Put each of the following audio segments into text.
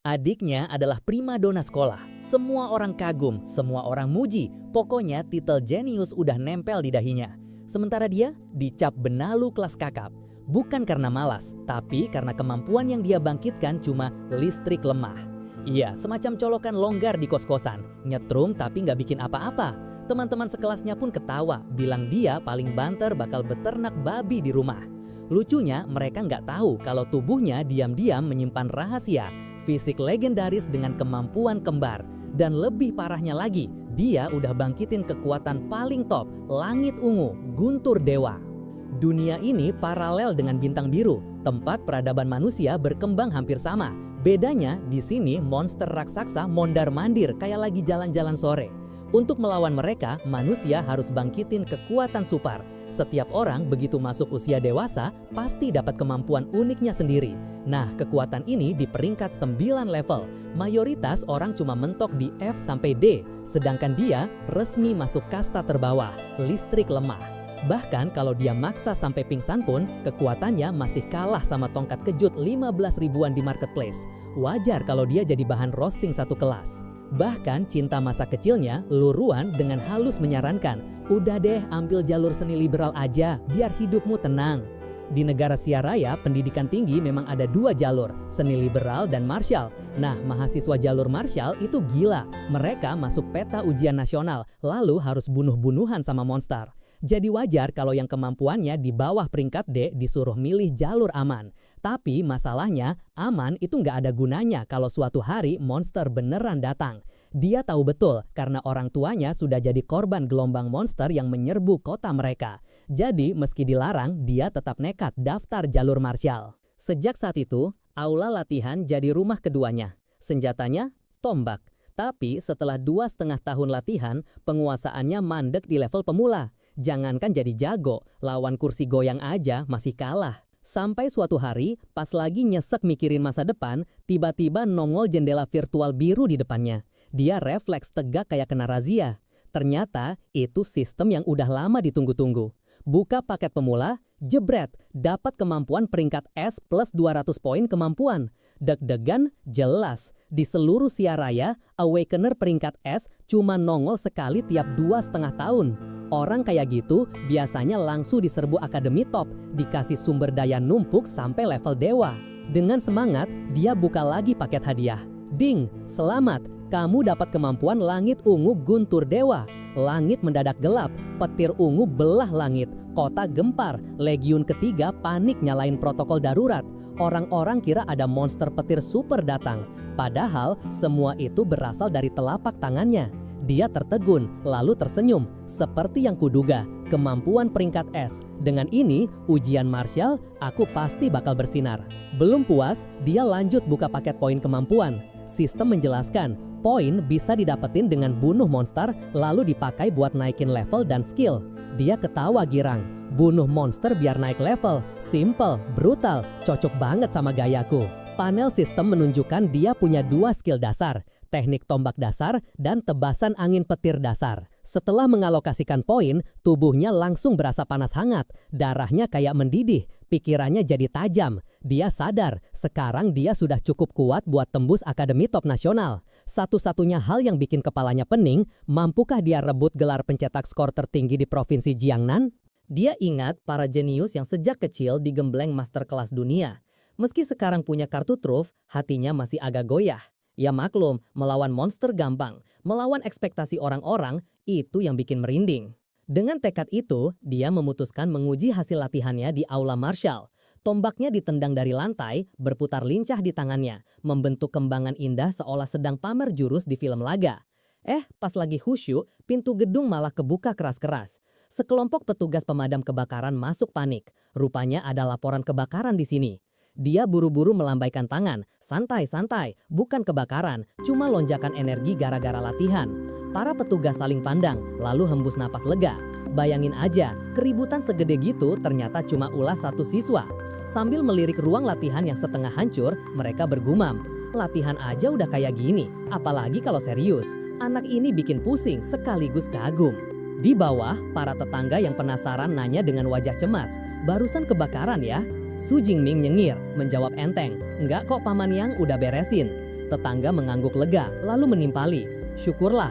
Adiknya adalah primadona sekolah. Semua orang kagum, semua orang muji. Pokoknya titel jenius udah nempel di dahinya. Sementara dia dicap benalu kelas kakap. Bukan karena malas, tapi karena kemampuan yang dia bangkitkan cuma listrik lemah. Iya, semacam colokan longgar di kos-kosan. Nyetrum tapi nggak bikin apa-apa. Teman-teman sekelasnya pun ketawa, bilang dia paling banter bakal beternak babi di rumah. Lucunya, mereka nggak tahu kalau tubuhnya diam-diam menyimpan rahasia, fisik legendaris dengan kemampuan kembar. Dan lebih parahnya lagi, dia udah bangkitin kekuatan paling top, langit ungu, guntur dewa. Dunia ini paralel dengan bintang biru, tempat peradaban manusia berkembang hampir sama. Bedanya, di sini monster raksasa mondar-mandir kayak lagi jalan-jalan sore. Untuk melawan mereka, manusia harus bangkitin kekuatan super. Setiap orang begitu masuk usia dewasa, pasti dapat kemampuan uniknya sendiri. Nah, kekuatan ini di peringkat 9 level. Mayoritas orang cuma mentok di F sampai D, sedangkan dia resmi masuk kasta terbawah, listrik lemah. Bahkan kalau dia maksa sampai pingsan pun, kekuatannya masih kalah sama tongkat kejut 15 ribuan di marketplace. Wajar kalau dia jadi bahan roasting satu kelas. Bahkan cinta masa kecilnya, Luruan dengan halus menyarankan, udah deh ambil jalur seni liberal aja, biar hidupmu tenang. Di negara Siaraya, pendidikan tinggi memang ada dua jalur, seni liberal dan martial. Nah, mahasiswa jalur martial itu gila. Mereka masuk peta ujian nasional, lalu harus bunuh-bunuhan sama monster. Jadi wajar kalau yang kemampuannya di bawah peringkat D disuruh milih jalur aman. Tapi masalahnya, aman itu nggak ada gunanya kalau suatu hari monster beneran datang. Dia tahu betul karena orang tuanya sudah jadi korban gelombang monster yang menyerbu kota mereka. Jadi meski dilarang, dia tetap nekat daftar jalur martial. Sejak saat itu, aula latihan jadi rumah keduanya. Senjatanya, tombak. Tapi setelah 2,5 tahun latihan, penguasaannya mandek di level pemula. Jangankan jadi jago, lawan kursi goyang aja masih kalah. Sampai suatu hari, pas lagi nyesek mikirin masa depan, tiba-tiba nongol jendela virtual biru di depannya. Dia refleks tegak kayak kena razia. Ternyata itu sistem yang udah lama ditunggu-tunggu. Buka paket pemula, jebret, dapat kemampuan peringkat S plus 200 poin kemampuan. Deg-degan jelas, di seluruh Siaraya, Awakener peringkat S cuma nongol sekali tiap 2,5 tahun. Orang kayak gitu biasanya langsung diserbu akademi top, dikasih sumber daya numpuk sampai level dewa. Dengan semangat, dia buka lagi paket hadiah. Ding, selamat, kamu dapat kemampuan langit ungu guntur dewa. Langit mendadak gelap, petir ungu belah langit, kota gempar, legiun ketiga panik nyalain protokol darurat. Orang-orang kira ada monster petir super datang, padahal semua itu berasal dari telapak tangannya. Dia tertegun, lalu tersenyum. Seperti yang kuduga, kemampuan peringkat S. Dengan ini, ujian martial, aku pasti bakal bersinar. Belum puas, dia lanjut buka paket poin kemampuan. Sistem menjelaskan, poin bisa didapetin dengan bunuh monster, lalu dipakai buat naikin level dan skill. Dia ketawa girang. Bunuh monster biar naik level. Simple, brutal, cocok banget sama gayaku. Panel sistem menunjukkan dia punya 2 skill dasar, teknik tombak dasar dan tebasan angin petir dasar. Setelah mengalokasikan poin, tubuhnya langsung berasa panas hangat, darahnya kayak mendidih, pikirannya jadi tajam. Dia sadar, sekarang dia sudah cukup kuat buat tembus akademi top nasional. Satu-satunya hal yang bikin kepalanya pening, mampukah dia rebut gelar pencetak skor tertinggi di Provinsi Jiangnan? Dia ingat para jenius yang sejak kecil digembleng master kelas dunia. Meski sekarang punya kartu truf, hatinya masih agak goyah. Ya maklum, melawan monster gampang, melawan ekspektasi orang-orang, itu yang bikin merinding. Dengan tekad itu, dia memutuskan menguji hasil latihannya di aula martial. Tombaknya ditendang dari lantai, berputar lincah di tangannya, membentuk kembangan indah seolah sedang pamer jurus di film laga. Pas lagi khusyuk, pintu gedung malah kebuka keras-keras. Sekelompok petugas pemadam kebakaran masuk panik. Rupanya ada laporan kebakaran di sini. Dia buru-buru melambaikan tangan. Santai-santai, bukan kebakaran, cuma lonjakan energi gara-gara latihan. Para petugas saling pandang, lalu hembus napas lega. Bayangin aja, keributan segede gitu ternyata cuma ulah satu siswa. Sambil melirik ruang latihan yang setengah hancur, mereka bergumam. Latihan aja udah kayak gini, apalagi kalau serius. Anak ini bikin pusing sekaligus kagum. Di bawah, para tetangga yang penasaran nanya dengan wajah cemas. Barusan kebakaran ya? Su Jingming nyengir, menjawab enteng. Enggak kok Paman Yang, udah beresin. Tetangga mengangguk lega, lalu menimpali. Syukurlah,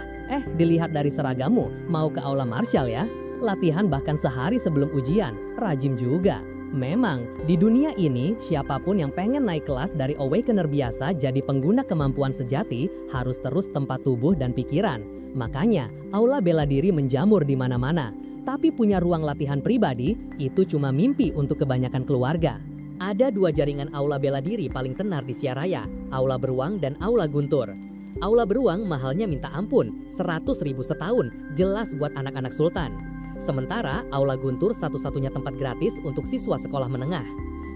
dilihat dari seragammu, mau ke aula martial ya? Latihan bahkan sehari sebelum ujian, rajin juga. Memang, di dunia ini, siapapun yang pengen naik kelas dari awakener biasa jadi pengguna kemampuan sejati harus terus tempat tubuh dan pikiran. Makanya, aula bela diri menjamur di mana-mana. Tapi punya ruang latihan pribadi, itu cuma mimpi untuk kebanyakan keluarga. Ada 2 jaringan aula bela diri paling tenar di Siaraya, Aula Beruang dan Aula Guntur. Aula Beruang mahalnya minta ampun, 100.000 setahun, jelas buat anak-anak sultan. Sementara Aula Guntur satu-satunya tempat gratis untuk siswa sekolah menengah.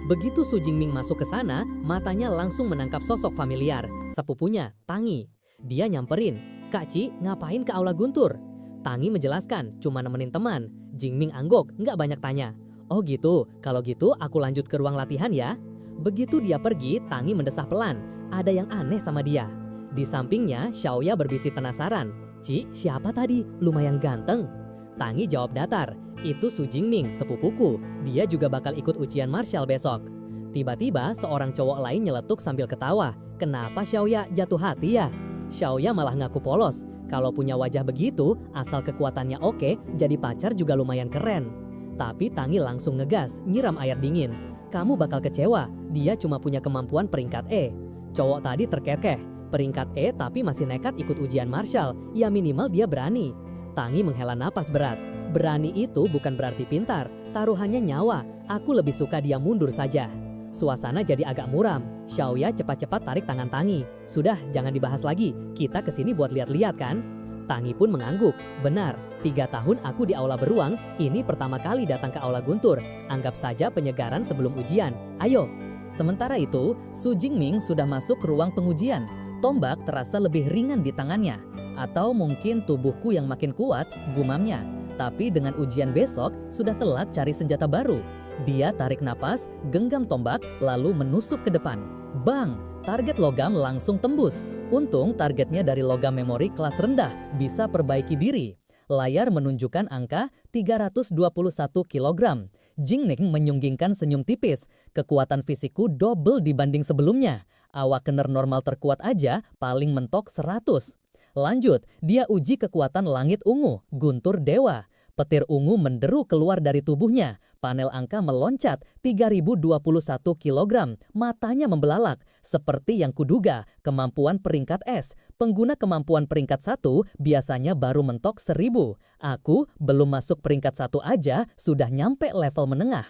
Begitu Su Jingming masuk ke sana, matanya langsung menangkap sosok familiar, sepupunya, Tangi. Dia nyamperin, "Kak Ci, ngapain ke Aula Guntur?" Tangi menjelaskan, cuma nemenin teman. Jingming angguk, nggak banyak tanya. "Oh gitu, kalau gitu aku lanjut ke ruang latihan ya." Begitu dia pergi, Tangi mendesah pelan. Ada yang aneh sama dia. Di sampingnya, Xiaoya berbisik penasaran. "Ci, siapa tadi? Lumayan ganteng." Tangi jawab datar, "Itu Su Jingming, sepupuku. Dia juga bakal ikut ujian martial besok." Tiba-tiba seorang cowok lain nyeletuk sambil ketawa. "Kenapa Xiaoya jatuh hati ya?" Xiaoya malah ngaku polos. Kalau punya wajah begitu, asal kekuatannya oke, jadi pacar juga lumayan keren. Tapi Tangi langsung ngegas, nyiram air dingin. "Kamu bakal kecewa, dia cuma punya kemampuan peringkat E." Cowok tadi terkekeh, peringkat E tapi masih nekat ikut ujian martial, ya minimal dia berani. Tangi menghela napas berat. Berani itu bukan berarti pintar, taruhannya nyawa. Aku lebih suka dia mundur saja. Suasana jadi agak muram. Xiaoya cepat-cepat tarik tangan Tangi. "Sudah, jangan dibahas lagi. Kita kesini buat lihat-lihat kan?" Tangi pun mengangguk. "Benar, 3 tahun aku di Aula Beruang, ini pertama kali datang ke Aula Guntur. Anggap saja penyegaran sebelum ujian. Ayo." Sementara itu, Su Jingming sudah masuk ke ruang pengujian. Tombak terasa lebih ringan di tangannya. Atau mungkin tubuhku yang makin kuat, gumamnya. Tapi dengan ujian besok, sudah telat cari senjata baru. Dia tarik napas, genggam tombak, lalu menusuk ke depan. Bang! Target logam langsung tembus. Untung targetnya dari logam memori kelas rendah, bisa perbaiki diri. Layar menunjukkan angka 321 kg. Jingming menyunggingkan senyum tipis. Kekuatan fisikku double dibanding sebelumnya. Awakener normal terkuat aja paling mentok 100. Lanjut, dia uji kekuatan langit ungu, Guntur Dewa. Petir ungu menderu keluar dari tubuhnya. Panel angka meloncat 3021 kg. Matanya membelalak. Seperti yang kuduga, kemampuan peringkat S. Pengguna kemampuan peringkat 1 biasanya baru mentok 1000. Aku belum masuk peringkat 1 aja sudah nyampe level menengah.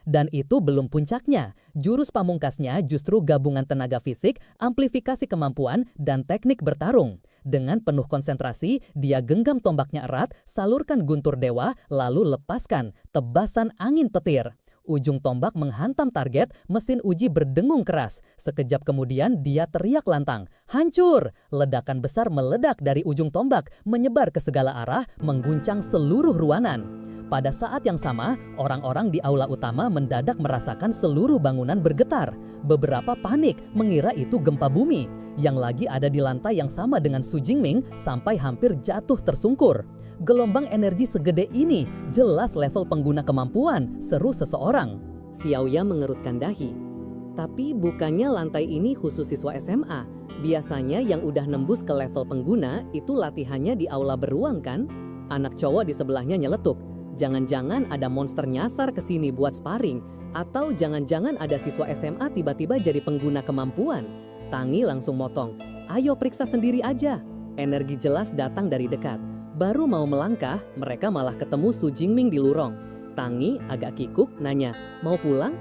Dan itu belum puncaknya. Jurus pamungkasnya justru gabungan tenaga fisik, amplifikasi kemampuan, dan teknik bertarung. Dengan penuh konsentrasi, dia genggam tombaknya erat, salurkan Guntur Dewa, lalu lepaskan tebasan angin petir. Ujung tombak menghantam target, mesin uji berdengung keras. Sekejap kemudian dia teriak lantang, "Hancur!" Ledakan besar meledak dari ujung tombak, menyebar ke segala arah, mengguncang seluruh ruangan. Pada saat yang sama, orang-orang di aula utama mendadak merasakan seluruh bangunan bergetar. Beberapa panik, mengira itu gempa bumi. Yang lagi ada di lantai yang sama dengan Su Jingming sampai hampir jatuh tersungkur. "Gelombang energi segede ini, jelas level pengguna kemampuan," seru seseorang. Xiaoya mengerutkan dahi. "Tapi bukannya lantai ini khusus siswa SMA? Biasanya yang udah nembus ke level pengguna itu latihannya di Aula Beruang kan?" Anak cowok di sebelahnya nyeletuk. "Jangan-jangan ada monster nyasar ke sini buat sparring, atau jangan-jangan ada siswa SMA tiba-tiba jadi pengguna kemampuan." Tangi langsung motong, "Ayo periksa sendiri aja." Energi jelas datang dari dekat. Baru mau melangkah, mereka malah ketemu Su Jingming di lorong. Tangi agak kikuk nanya, "Mau pulang?"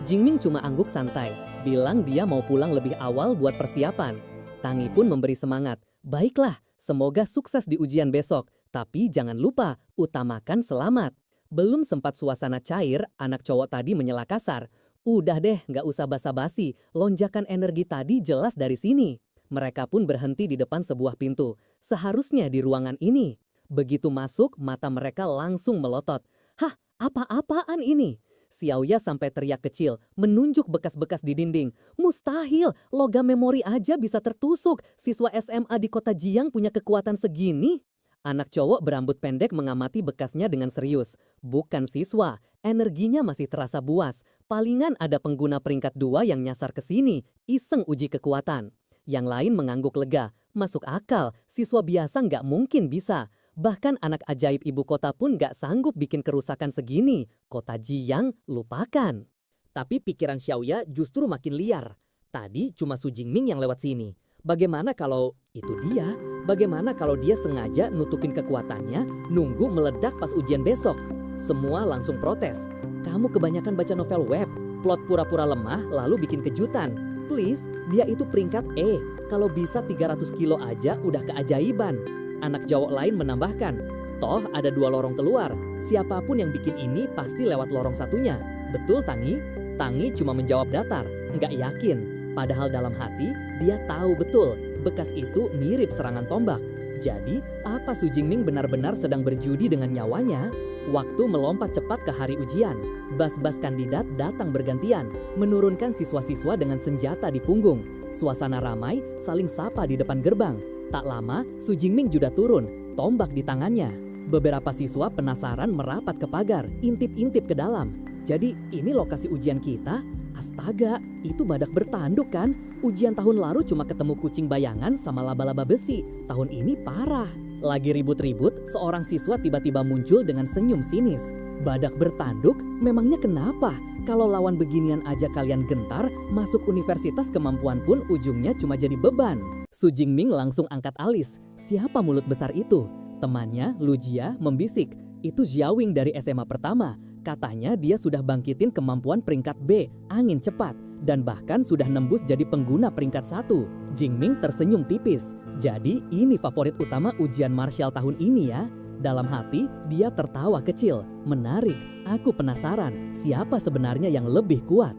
Jingming cuma angguk santai, bilang dia mau pulang lebih awal buat persiapan. Tangi pun memberi semangat, "Baiklah, semoga sukses di ujian besok. Tapi jangan lupa, utamakan selamat." Belum sempat suasana cair, anak cowok tadi menyela kasar. "Udah deh, nggak usah basa-basi. Lonjakan energi tadi jelas dari sini." Mereka pun berhenti di depan sebuah pintu. Seharusnya di ruangan ini. Begitu masuk, mata mereka langsung melotot. "Hah, apa-apaan ini?" Xiaoya sampai teriak kecil, menunjuk bekas-bekas di dinding. "Mustahil, logam memori aja bisa tertusuk. Siswa SMA di kota Jiang punya kekuatan segini?" Anak cowok berambut pendek mengamati bekasnya dengan serius. "Bukan siswa, energinya masih terasa buas. Palingan ada pengguna peringkat 2 yang nyasar ke sini, iseng uji kekuatan." Yang lain mengangguk lega. Masuk akal, siswa biasa nggak mungkin bisa. Bahkan anak ajaib ibu kota pun nggak sanggup bikin kerusakan segini. Kota Jiang, lupakan. Tapi pikiran Xiaoya justru makin liar. Tadi cuma Su Jingming yang lewat sini. Bagaimana kalau itu dia? Bagaimana kalau dia sengaja nutupin kekuatannya, nunggu meledak pas ujian besok? Semua langsung protes. Kamu kebanyakan baca novel web, plot pura-pura lemah lalu bikin kejutan. Please, dia itu peringkat E. Kalau bisa 300 kilo aja udah keajaiban. Anak Jawa lain menambahkan, toh ada 2 lorong keluar. Siapapun yang bikin ini pasti lewat lorong satunya. Betul Tangi? Tangi cuma menjawab datar, nggak yakin. Padahal dalam hati, dia tahu betul bekas itu mirip serangan tombak. Jadi, apa Su Jingming benar-benar sedang berjudi dengan nyawanya? Waktu melompat cepat ke hari ujian. Bas-bas kandidat datang bergantian, menurunkan siswa-siswa dengan senjata di punggung. Suasana ramai, saling sapa di depan gerbang. Tak lama, Su Jingming juga turun, tombak di tangannya. Beberapa siswa penasaran merapat ke pagar, intip-intip ke dalam. Jadi, ini lokasi ujian kita? Astaga, itu badak bertanduk kan? Ujian tahun lalu cuma ketemu kucing bayangan sama laba-laba besi. Tahun ini parah. Lagi ribut-ribut, seorang siswa tiba-tiba muncul dengan senyum sinis. Badak bertanduk? Memangnya kenapa? Kalau lawan beginian aja kalian gentar, masuk universitas kemampuan pun ujungnya cuma jadi beban. Su Jingming langsung angkat alis. Siapa mulut besar itu? Temannya, Lu Jia, membisik. Itu Xiaowing dari SMA pertama. Katanya dia sudah bangkitin kemampuan peringkat B, angin cepat. Dan bahkan sudah nembus jadi pengguna peringkat 1. Jingming tersenyum tipis. Jadi ini favorit utama ujian martial tahun ini ya. Dalam hati, dia tertawa kecil. Menarik, aku penasaran siapa sebenarnya yang lebih kuat.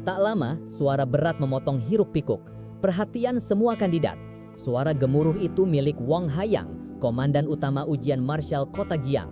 Tak lama, suara berat memotong hiruk pikuk. Perhatian semua kandidat. Suara gemuruh itu milik Wang Haiyang, komandan utama ujian martial kota Jiang.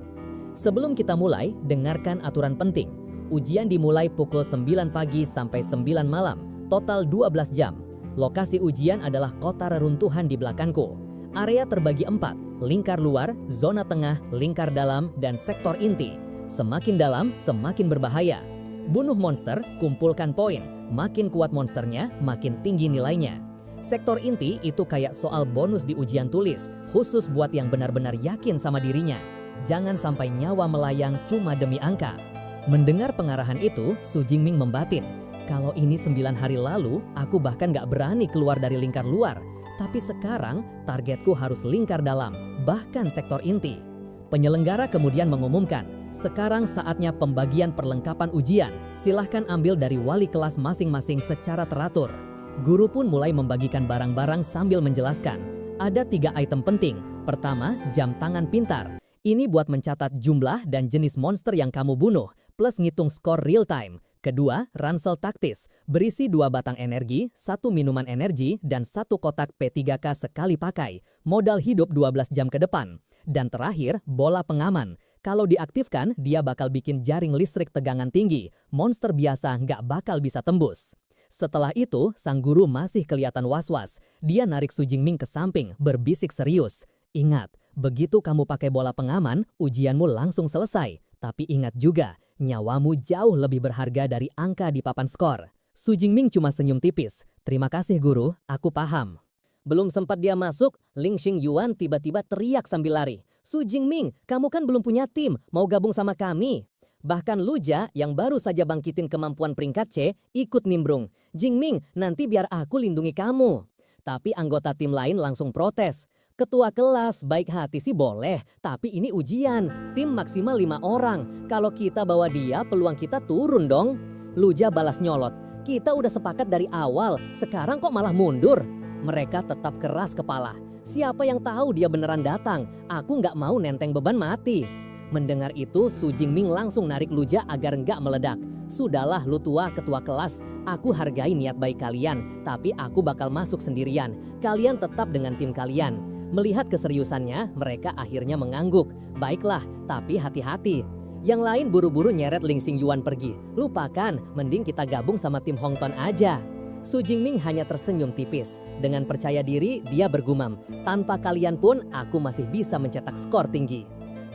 Sebelum kita mulai, dengarkan aturan penting. Ujian dimulai pukul 9 pagi sampai 9 malam, total 12 jam. Lokasi ujian adalah kota reruntuhan di belakangku. Area terbagi 4, lingkar luar, zona tengah, lingkar dalam, dan sektor inti. Semakin dalam, semakin berbahaya. Bunuh monster, kumpulkan poin. Makin kuat monsternya, makin tinggi nilainya. Sektor inti itu kayak soal bonus di ujian tulis, khusus buat yang benar-benar yakin sama dirinya. Jangan sampai nyawa melayang cuma demi angka. Mendengar pengarahan itu, Su Jingming membatin. Kalau ini 9 hari lalu, aku bahkan gak berani keluar dari lingkar luar. Tapi sekarang, targetku harus lingkar dalam, bahkan sektor inti. Penyelenggara kemudian mengumumkan, sekarang saatnya pembagian perlengkapan ujian. Silahkan ambil dari wali kelas masing-masing secara teratur. Guru pun mulai membagikan barang-barang sambil menjelaskan. Ada 3 item penting. Pertama, jam tangan pintar. Ini buat mencatat jumlah dan jenis monster yang kamu bunuh, plus ngitung skor real time. Kedua, ransel taktis, berisi 2 batang energi, 1 minuman energi, dan 1 kotak P3K sekali pakai. Modal hidup 12 jam ke depan. Dan terakhir, bola pengaman. Kalau diaktifkan, dia bakal bikin jaring listrik tegangan tinggi. Monster biasa nggak bakal bisa tembus. Setelah itu, sang guru masih kelihatan was-was. Dia narik Su Jingming ke samping, berbisik serius. Ingat, begitu kamu pakai bola pengaman, ujianmu langsung selesai. Tapi ingat juga, nyawamu jauh lebih berharga dari angka di papan skor. Su Jingming cuma senyum tipis. Terima kasih guru, aku paham. Belum sempat dia masuk, Ling Xingyuan tiba-tiba teriak sambil lari. Su Jingming, kamu kan belum punya tim, mau gabung sama kami? Bahkan Lu Jia yang baru saja bangkitin kemampuan peringkat C ikut nimbrung. Jingming, nanti biar aku lindungi kamu. Tapi anggota tim lain langsung protes. Ketua kelas, baik hati sih boleh, tapi ini ujian. Tim maksimal 5 orang. Kalau kita bawa dia, peluang kita turun dong. Lu Jia balas nyolot. Kita udah sepakat dari awal, sekarang kok malah mundur? Mereka tetap keras kepala. Siapa yang tahu dia beneran datang? Aku nggak mau nenteng beban mati. Mendengar itu, Su Jingming langsung narik Lu Jia agar nggak meledak. Sudahlah lu tua ketua kelas, aku hargai niat baik kalian, tapi aku bakal masuk sendirian. Kalian tetap dengan tim kalian. Melihat keseriusannya, mereka akhirnya mengangguk. Baiklah, tapi hati-hati. Yang lain buru-buru nyeret Ling Xingyuan pergi. Lupakan, mending kita gabung sama tim Hongton aja. Su Jingming hanya tersenyum tipis. Dengan percaya diri, dia bergumam. Tanpa kalian pun, aku masih bisa mencetak skor tinggi.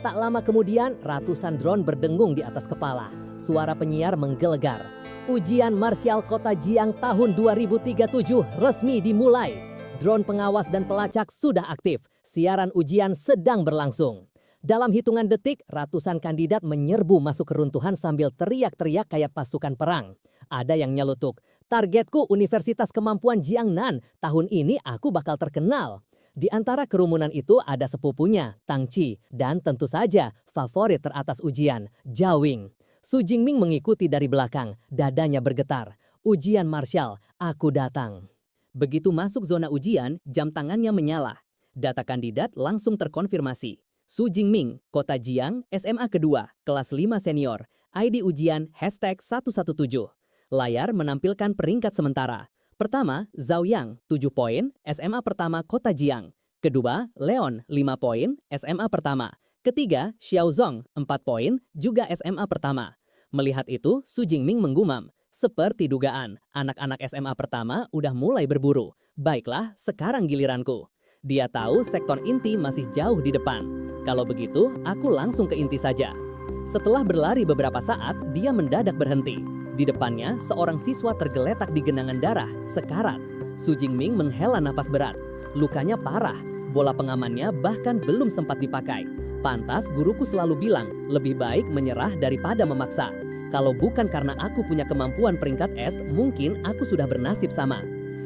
Tak lama kemudian, ratusan drone berdengung di atas kepala. Suara penyiar menggelegar. Ujian martial kota Jiang tahun 2037 resmi dimulai. Drone pengawas dan pelacak sudah aktif. Siaran ujian sedang berlangsung. Dalam hitungan detik, ratusan kandidat menyerbu masuk keruntuhan sambil teriak-teriak kayak pasukan perang. Ada yang nyelutuk, "Targetku Universitas Kemampuan Jiangnan. Tahun ini aku bakal terkenal." Di antara kerumunan itu ada sepupunya, Tang Qi, dan tentu saja favorit teratas ujian, Zhao Wing. Su Jingming mengikuti dari belakang, dadanya bergetar. Ujian martial, aku datang. Begitu masuk zona ujian, jam tangannya menyala. Data kandidat langsung terkonfirmasi. Su Jingming, Kota Jiang, SMA kedua, kelas 5 senior, ID ujian #117. Layar menampilkan peringkat sementara. Pertama, Zhao Yang, 7 poin, SMA pertama Kota Jiang. Kedua, Leon, 5 poin, SMA pertama. Ketiga, Xiao Zong, 4 poin, juga SMA pertama. Melihat itu, Su Jingming menggumam. Seperti dugaan, anak-anak SMA pertama udah mulai berburu. Baiklah, sekarang giliranku. Dia tahu sektor inti masih jauh di depan. Kalau begitu, aku langsung ke inti saja. Setelah berlari beberapa saat, dia mendadak berhenti. Di depannya, seorang siswa tergeletak di genangan darah, sekarat. Su Jingming menghela nafas berat. Lukanya parah, bola pengamannya bahkan belum sempat dipakai. Pantas guruku selalu bilang, lebih baik menyerah daripada memaksa. Kalau bukan karena aku punya kemampuan peringkat S, mungkin aku sudah bernasib sama.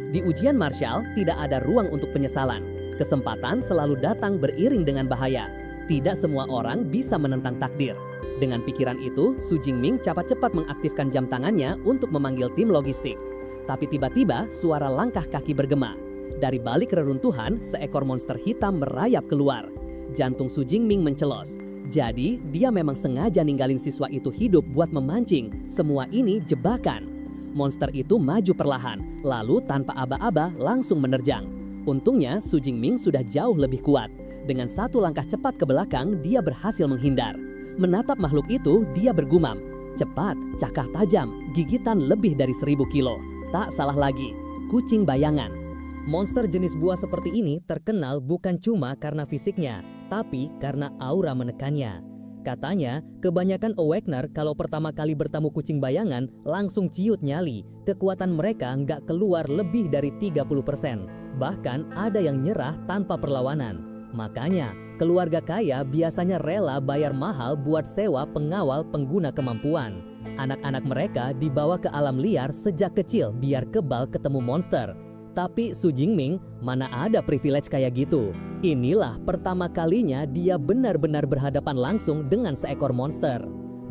Di ujian martial, tidak ada ruang untuk penyesalan. Kesempatan selalu datang beriring dengan bahaya. Tidak semua orang bisa menentang takdir. Dengan pikiran itu, Su Jingming cepat-cepat mengaktifkan jam tangannya untuk memanggil tim logistik. Tapi tiba-tiba suara langkah kaki bergema. Dari balik reruntuhan, seekor monster hitam merayap keluar. Jantung Su Jingming mencelos. Jadi, dia memang sengaja ninggalin siswa itu hidup buat memancing. Semua ini jebakan. Monster itu maju perlahan, lalu tanpa aba-aba langsung menerjang. Untungnya, Su Jingming sudah jauh lebih kuat. Dengan satu langkah cepat ke belakang, dia berhasil menghindar. Menatap makhluk itu, dia bergumam. Cepat, cakar tajam, gigitan lebih dari 1000 kilo. Tak salah lagi, kucing bayangan. Monster jenis buah seperti ini terkenal bukan cuma karena fisiknya, tapi karena aura menekannya. Katanya, kebanyakan Awakener kalau pertama kali bertemu kucing bayangan langsung ciut nyali. Kekuatan mereka nggak keluar lebih dari 30%. Bahkan ada yang nyerah tanpa perlawanan. Makanya, keluarga kaya biasanya rela bayar mahal buat sewa pengawal pengguna kemampuan. Anak-anak mereka dibawa ke alam liar sejak kecil biar kebal ketemu monster. Tapi Su Jingming mana ada privilege kayak gitu. Inilah pertama kalinya dia benar-benar berhadapan langsung dengan seekor monster.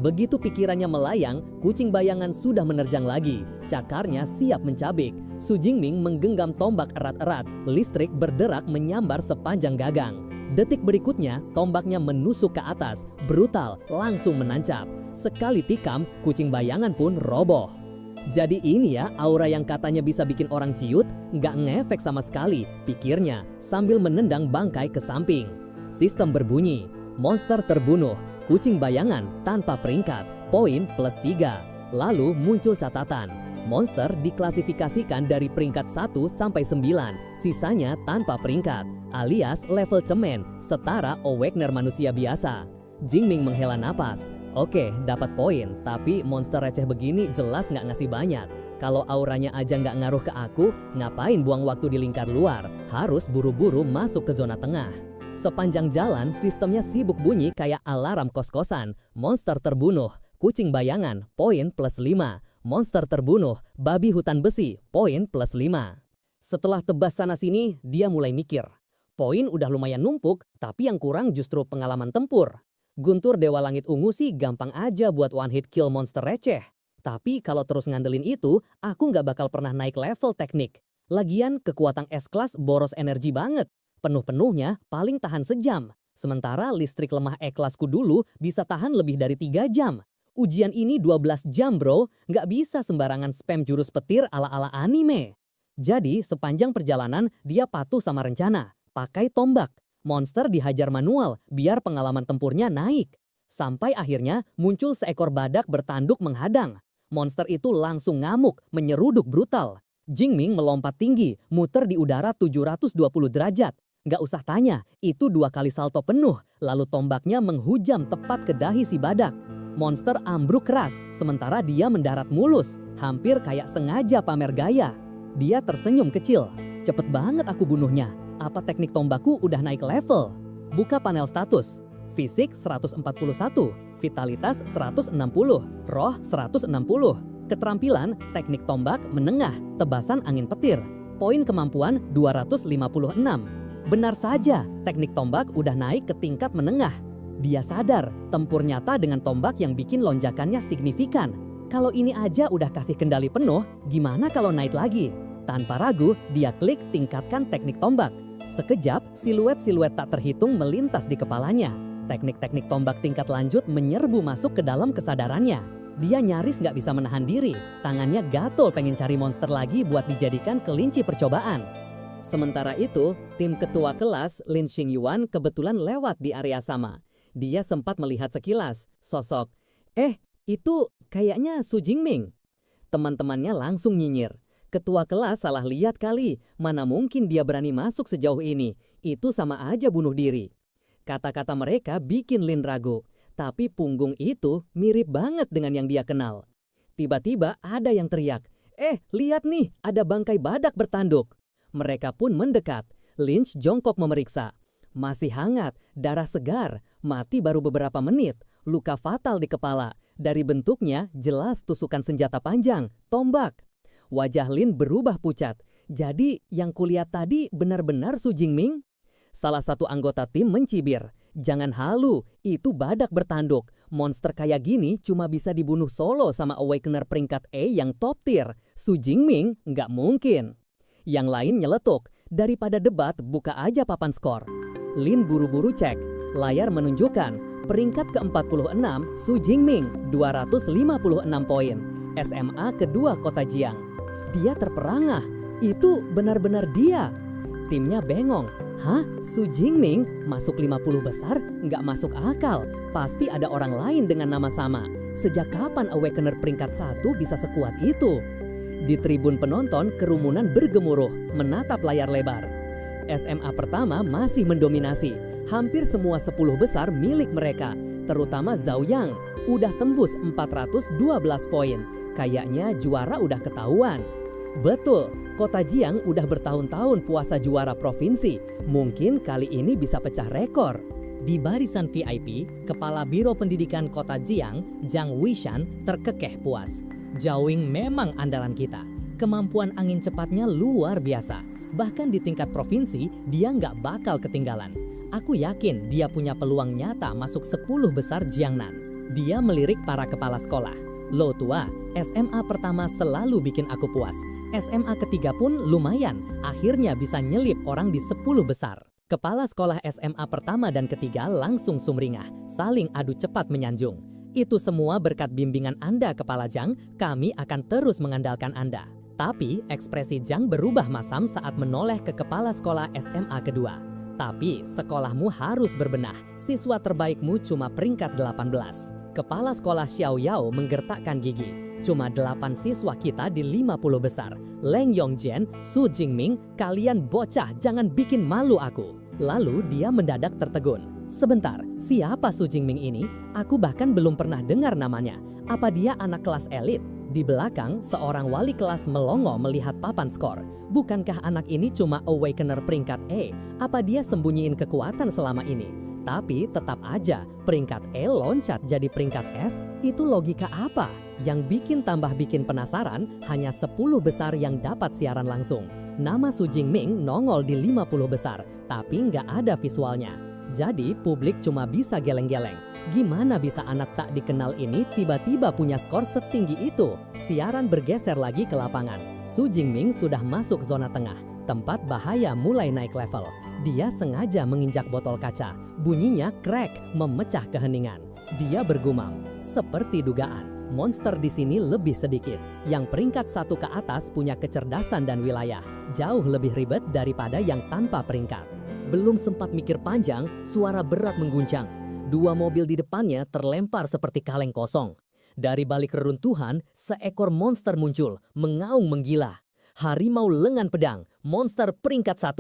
Begitu pikirannya melayang, kucing bayangan sudah menerjang lagi. Cakarnya siap mencabik. Su Jingming menggenggam tombak erat-erat. Listrik berderak menyambar sepanjang gagang. Detik berikutnya, tombaknya menusuk ke atas. Brutal, langsung menancap. Sekali tikam, kucing bayangan pun roboh. Jadi ini ya aura yang katanya bisa bikin orang ciut, nggak ngefek sama sekali, pikirnya sambil menendang bangkai ke samping. Sistem berbunyi, monster terbunuh, kucing bayangan tanpa peringkat, poin +3. Lalu muncul catatan, monster diklasifikasikan dari peringkat 1 sampai 9, sisanya tanpa peringkat, alias level cemen, setara Awakener manusia biasa. Jingming menghela napas. Oke, dapat poin, tapi monster receh begini jelas nggak ngasih banyak. Kalau auranya aja nggak ngaruh ke aku, ngapain buang waktu di lingkar luar? Harus buru-buru masuk ke zona tengah. Sepanjang jalan, sistemnya sibuk bunyi kayak alarm kos-kosan. Monster terbunuh, kucing bayangan, poin +5. Monster terbunuh, babi hutan besi, poin +5. Setelah tebas sana-sini, dia mulai mikir. Poin udah lumayan numpuk, tapi yang kurang justru pengalaman tempur. Guntur Dewa Langit Ungu sih gampang aja buat one hit kill monster receh. Tapi kalau terus ngandelin itu, aku nggak bakal pernah naik level teknik. Lagian kekuatan S-Class boros energi banget. Penuh-penuhnya paling tahan sejam. Sementara listrik lemah E-Classku dulu bisa tahan lebih dari 3 jam. Ujian ini 12 jam bro, nggak bisa sembarangan spam jurus petir ala-ala anime. Jadi sepanjang perjalanan dia patuh sama rencana, pakai tombak. Monster dihajar manual biar pengalaman tempurnya naik. Sampai akhirnya muncul seekor badak bertanduk menghadang. Monster itu langsung ngamuk, menyeruduk brutal. Jingming melompat tinggi, muter di udara 720 derajat. Nggak usah tanya, itu 2 kali salto penuh, lalu tombaknya menghujam tepat ke dahi si badak. Monster ambruk keras, sementara dia mendarat mulus, hampir kayak sengaja pamer gaya. Dia tersenyum kecil. cepet banget aku bunuhnya. Apa teknik tombakku udah naik level? Buka panel status. Fisik 141, vitalitas 160, roh 160. Keterampilan teknik tombak menengah, tebasan angin petir. Poin kemampuan 256. Benar saja, teknik tombak udah naik ke tingkat menengah. Dia sadar, tempur nyata dengan tombak yang bikin lonjakannya signifikan. Kalau ini aja udah kasih kendali penuh, gimana kalau naik lagi? Tanpa ragu, dia klik tingkatkan teknik tombak. Sekejap, siluet-siluet tak terhitung melintas di kepalanya. Teknik-teknik tombak tingkat lanjut menyerbu masuk ke dalam kesadarannya. Dia nyaris nggak bisa menahan diri, tangannya gatel pengen cari monster lagi buat dijadikan kelinci percobaan. Sementara itu, tim ketua kelas Lin Xingyuan kebetulan lewat di area sama. Dia sempat melihat sekilas sosok, itu kayaknya Su Jingming. Teman-temannya langsung nyinyir. Ketua kelas salah lihat kali, mana mungkin dia berani masuk sejauh ini. Itu sama aja bunuh diri. Kata-kata mereka bikin Lin ragu, tapi punggung itu mirip banget dengan yang dia kenal. Tiba-tiba ada yang teriak, lihat nih, ada bangkai badak bertanduk. Mereka pun mendekat. Lynch jongkok memeriksa. Masih hangat, darah segar, mati baru beberapa menit, luka fatal di kepala. Dari bentuknya jelas tusukan senjata panjang, tombak. Wajah Lin berubah pucat. Jadi yang kulihat tadi benar-benar Su Jingming? Salah satu anggota tim mencibir. Jangan halu, itu badak bertanduk. Monster kayak gini cuma bisa dibunuh solo sama Awakener peringkat A yang top tier. Su Jingming nggak mungkin. Yang lain nyeletuk, daripada debat buka aja papan skor. Lin buru-buru cek, layar menunjukkan peringkat ke-46 Su Jingming 256 poin, SMA kedua Kota Jiang. Dia terperangah, itu benar-benar dia. Timnya bengong, Su Jingming masuk 50 besar? Nggak masuk akal, pasti ada orang lain dengan nama sama. Sejak kapan Awakener peringkat 1 bisa sekuat itu? Di tribun penonton, kerumunan bergemuruh, menatap layar lebar. SMA pertama masih mendominasi. Hampir semua 10 besar milik mereka, terutama Zhao Yang, udah tembus 412 poin. Kayaknya juara udah ketahuan. Betul, Kota Jiang udah bertahun-tahun puasa juara provinsi. Mungkin kali ini bisa pecah rekor. Di barisan VIP, Kepala Biro Pendidikan Kota Jiang, Zhang Wishan, terkekeh puas. Zhao Ying memang andalan kita. Kemampuan angin cepatnya luar biasa. Bahkan di tingkat provinsi, dia nggak bakal ketinggalan. Aku yakin dia punya peluang nyata masuk 10 besar Jiangnan. Dia melirik para kepala sekolah. Lo tua, SMA pertama selalu bikin aku puas. SMA ketiga pun lumayan, akhirnya bisa nyelip orang di 10 besar. Kepala sekolah SMA pertama dan ketiga langsung sumringah, saling adu cepat menyanjung. Itu semua berkat bimbingan Anda, Kepala Zhang, kami akan terus mengandalkan Anda. Tapi ekspresi Zhang berubah masam saat menoleh ke kepala sekolah SMA kedua. Tapi sekolahmu harus berbenah, siswa terbaikmu cuma peringkat 18. Kepala sekolah Xiao Yao menggertakkan gigi. Cuma 8 siswa kita di 50 besar. Leng Yongjian, Su Jingming, kalian bocah jangan bikin malu aku. Lalu dia mendadak tertegun. Sebentar, siapa Su Jingming ini? Aku bahkan belum pernah dengar namanya. Apa dia anak kelas elit? Di belakang, seorang wali kelas melongo melihat papan skor. Bukankah anak ini cuma Awakener peringkat E? Apa dia sembunyiin kekuatan selama ini? Tapi tetap aja, peringkat E loncat jadi peringkat S, itu logika apa? Yang bikin penasaran, hanya 10 besar yang dapat siaran langsung. Nama Su Jingming nongol di 50 besar, tapi nggak ada visualnya. Jadi publik cuma bisa geleng-geleng. Gimana bisa anak tak dikenal ini tiba-tiba punya skor setinggi itu? Siaran bergeser lagi ke lapangan. Su Jingming sudah masuk zona tengah. Tempat bahaya mulai naik level. Dia sengaja menginjak botol kaca. Bunyinya crack, memecah keheningan. Dia bergumam, seperti dugaan. Monster di sini lebih sedikit. Yang peringkat 1 ke atas punya kecerdasan dan wilayah. Jauh lebih ribet daripada yang tanpa peringkat. Belum sempat mikir panjang, suara berat mengguncang. 2 mobil di depannya terlempar seperti kaleng kosong. Dari balik reruntuhan, seekor monster muncul, mengaung menggila. Harimau lengan pedang, monster peringkat 1.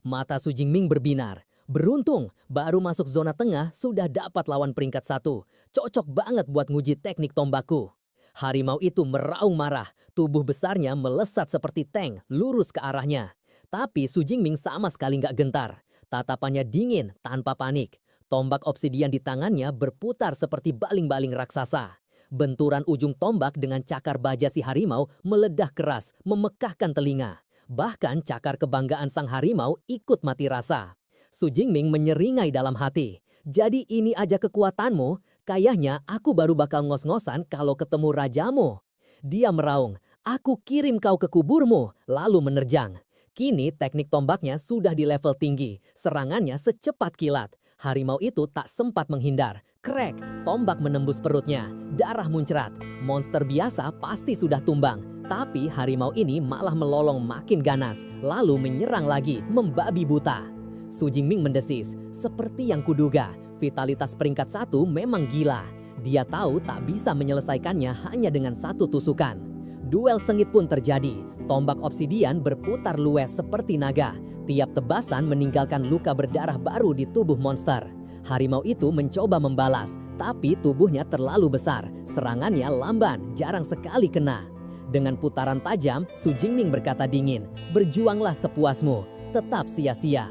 Mata Su Jingming berbinar. Beruntung, baru masuk zona tengah sudah dapat lawan peringkat 1. Cocok banget buat nguji teknik tombakku. Harimau itu meraung marah, tubuh besarnya melesat seperti tank, lurus ke arahnya. Tapi Su Jingming sama sekali nggak gentar. Tatapannya dingin tanpa panik. Tombak obsidian di tangannya berputar seperti baling-baling raksasa. Benturan ujung tombak dengan cakar baja si harimau meledah keras, memekahkan telinga. Bahkan cakar kebanggaan sang harimau ikut mati rasa. Su Jingming menyeringai dalam hati. Jadi ini aja kekuatanmu? Kayaknya aku baru bakal ngos-ngosan kalau ketemu rajamu. Dia meraung, aku kirim kau ke kuburmu, lalu menerjang. Kini teknik tombaknya sudah di level tinggi, serangannya secepat kilat. Harimau itu tak sempat menghindar. Krek, tombak menembus perutnya, darah muncrat. Monster biasa pasti sudah tumbang, tapi harimau ini malah melolong makin ganas, lalu menyerang lagi, membabi buta. Su Jingming mendesis, seperti yang kuduga, vitalitas peringkat 1 memang gila. Dia tahu tak bisa menyelesaikannya hanya dengan satu tusukan. Duel sengit pun terjadi. Tombak obsidian berputar luwes seperti naga. Tiap tebasan meninggalkan luka berdarah baru di tubuh monster. Harimau itu mencoba membalas, tapi tubuhnya terlalu besar. Serangannya lamban, jarang sekali kena. Dengan putaran tajam, Su Jingming berkata dingin, berjuanglah sepuasmu, tetap sia-sia.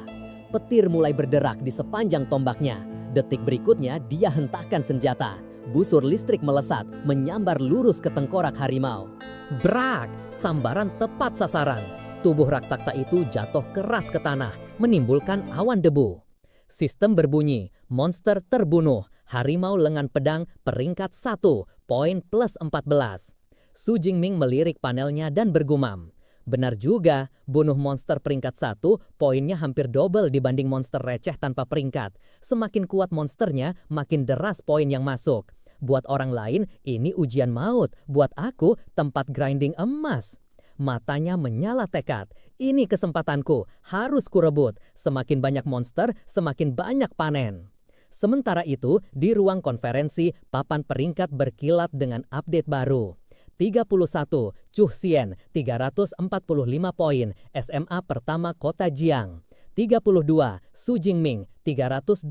Petir mulai berderak di sepanjang tombaknya. Detik berikutnya dia hentakkan senjata. Busur listrik melesat, menyambar lurus ke tengkorak harimau. Brak! Sambaran tepat sasaran. Tubuh raksasa itu jatuh keras ke tanah, menimbulkan awan debu. Sistem berbunyi, monster terbunuh, harimau lengan pedang peringkat 1, poin plus 14. Su Jingming melirik panelnya dan bergumam. Benar juga, bunuh monster peringkat 1, poinnya hampir double dibanding monster receh tanpa peringkat. Semakin kuat monsternya, makin deras poin yang masuk. Buat orang lain, ini ujian maut. Buat aku, tempat grinding emas. Matanya menyala tekad. Ini kesempatanku, harus kurebut. Semakin banyak monster, semakin banyak panen. Sementara itu, di ruang konferensi, papan peringkat berkilat dengan update baru. 31, Chu Xian, 345 poin, SMA pertama Kota Jiang. 32, Su Jingming, 328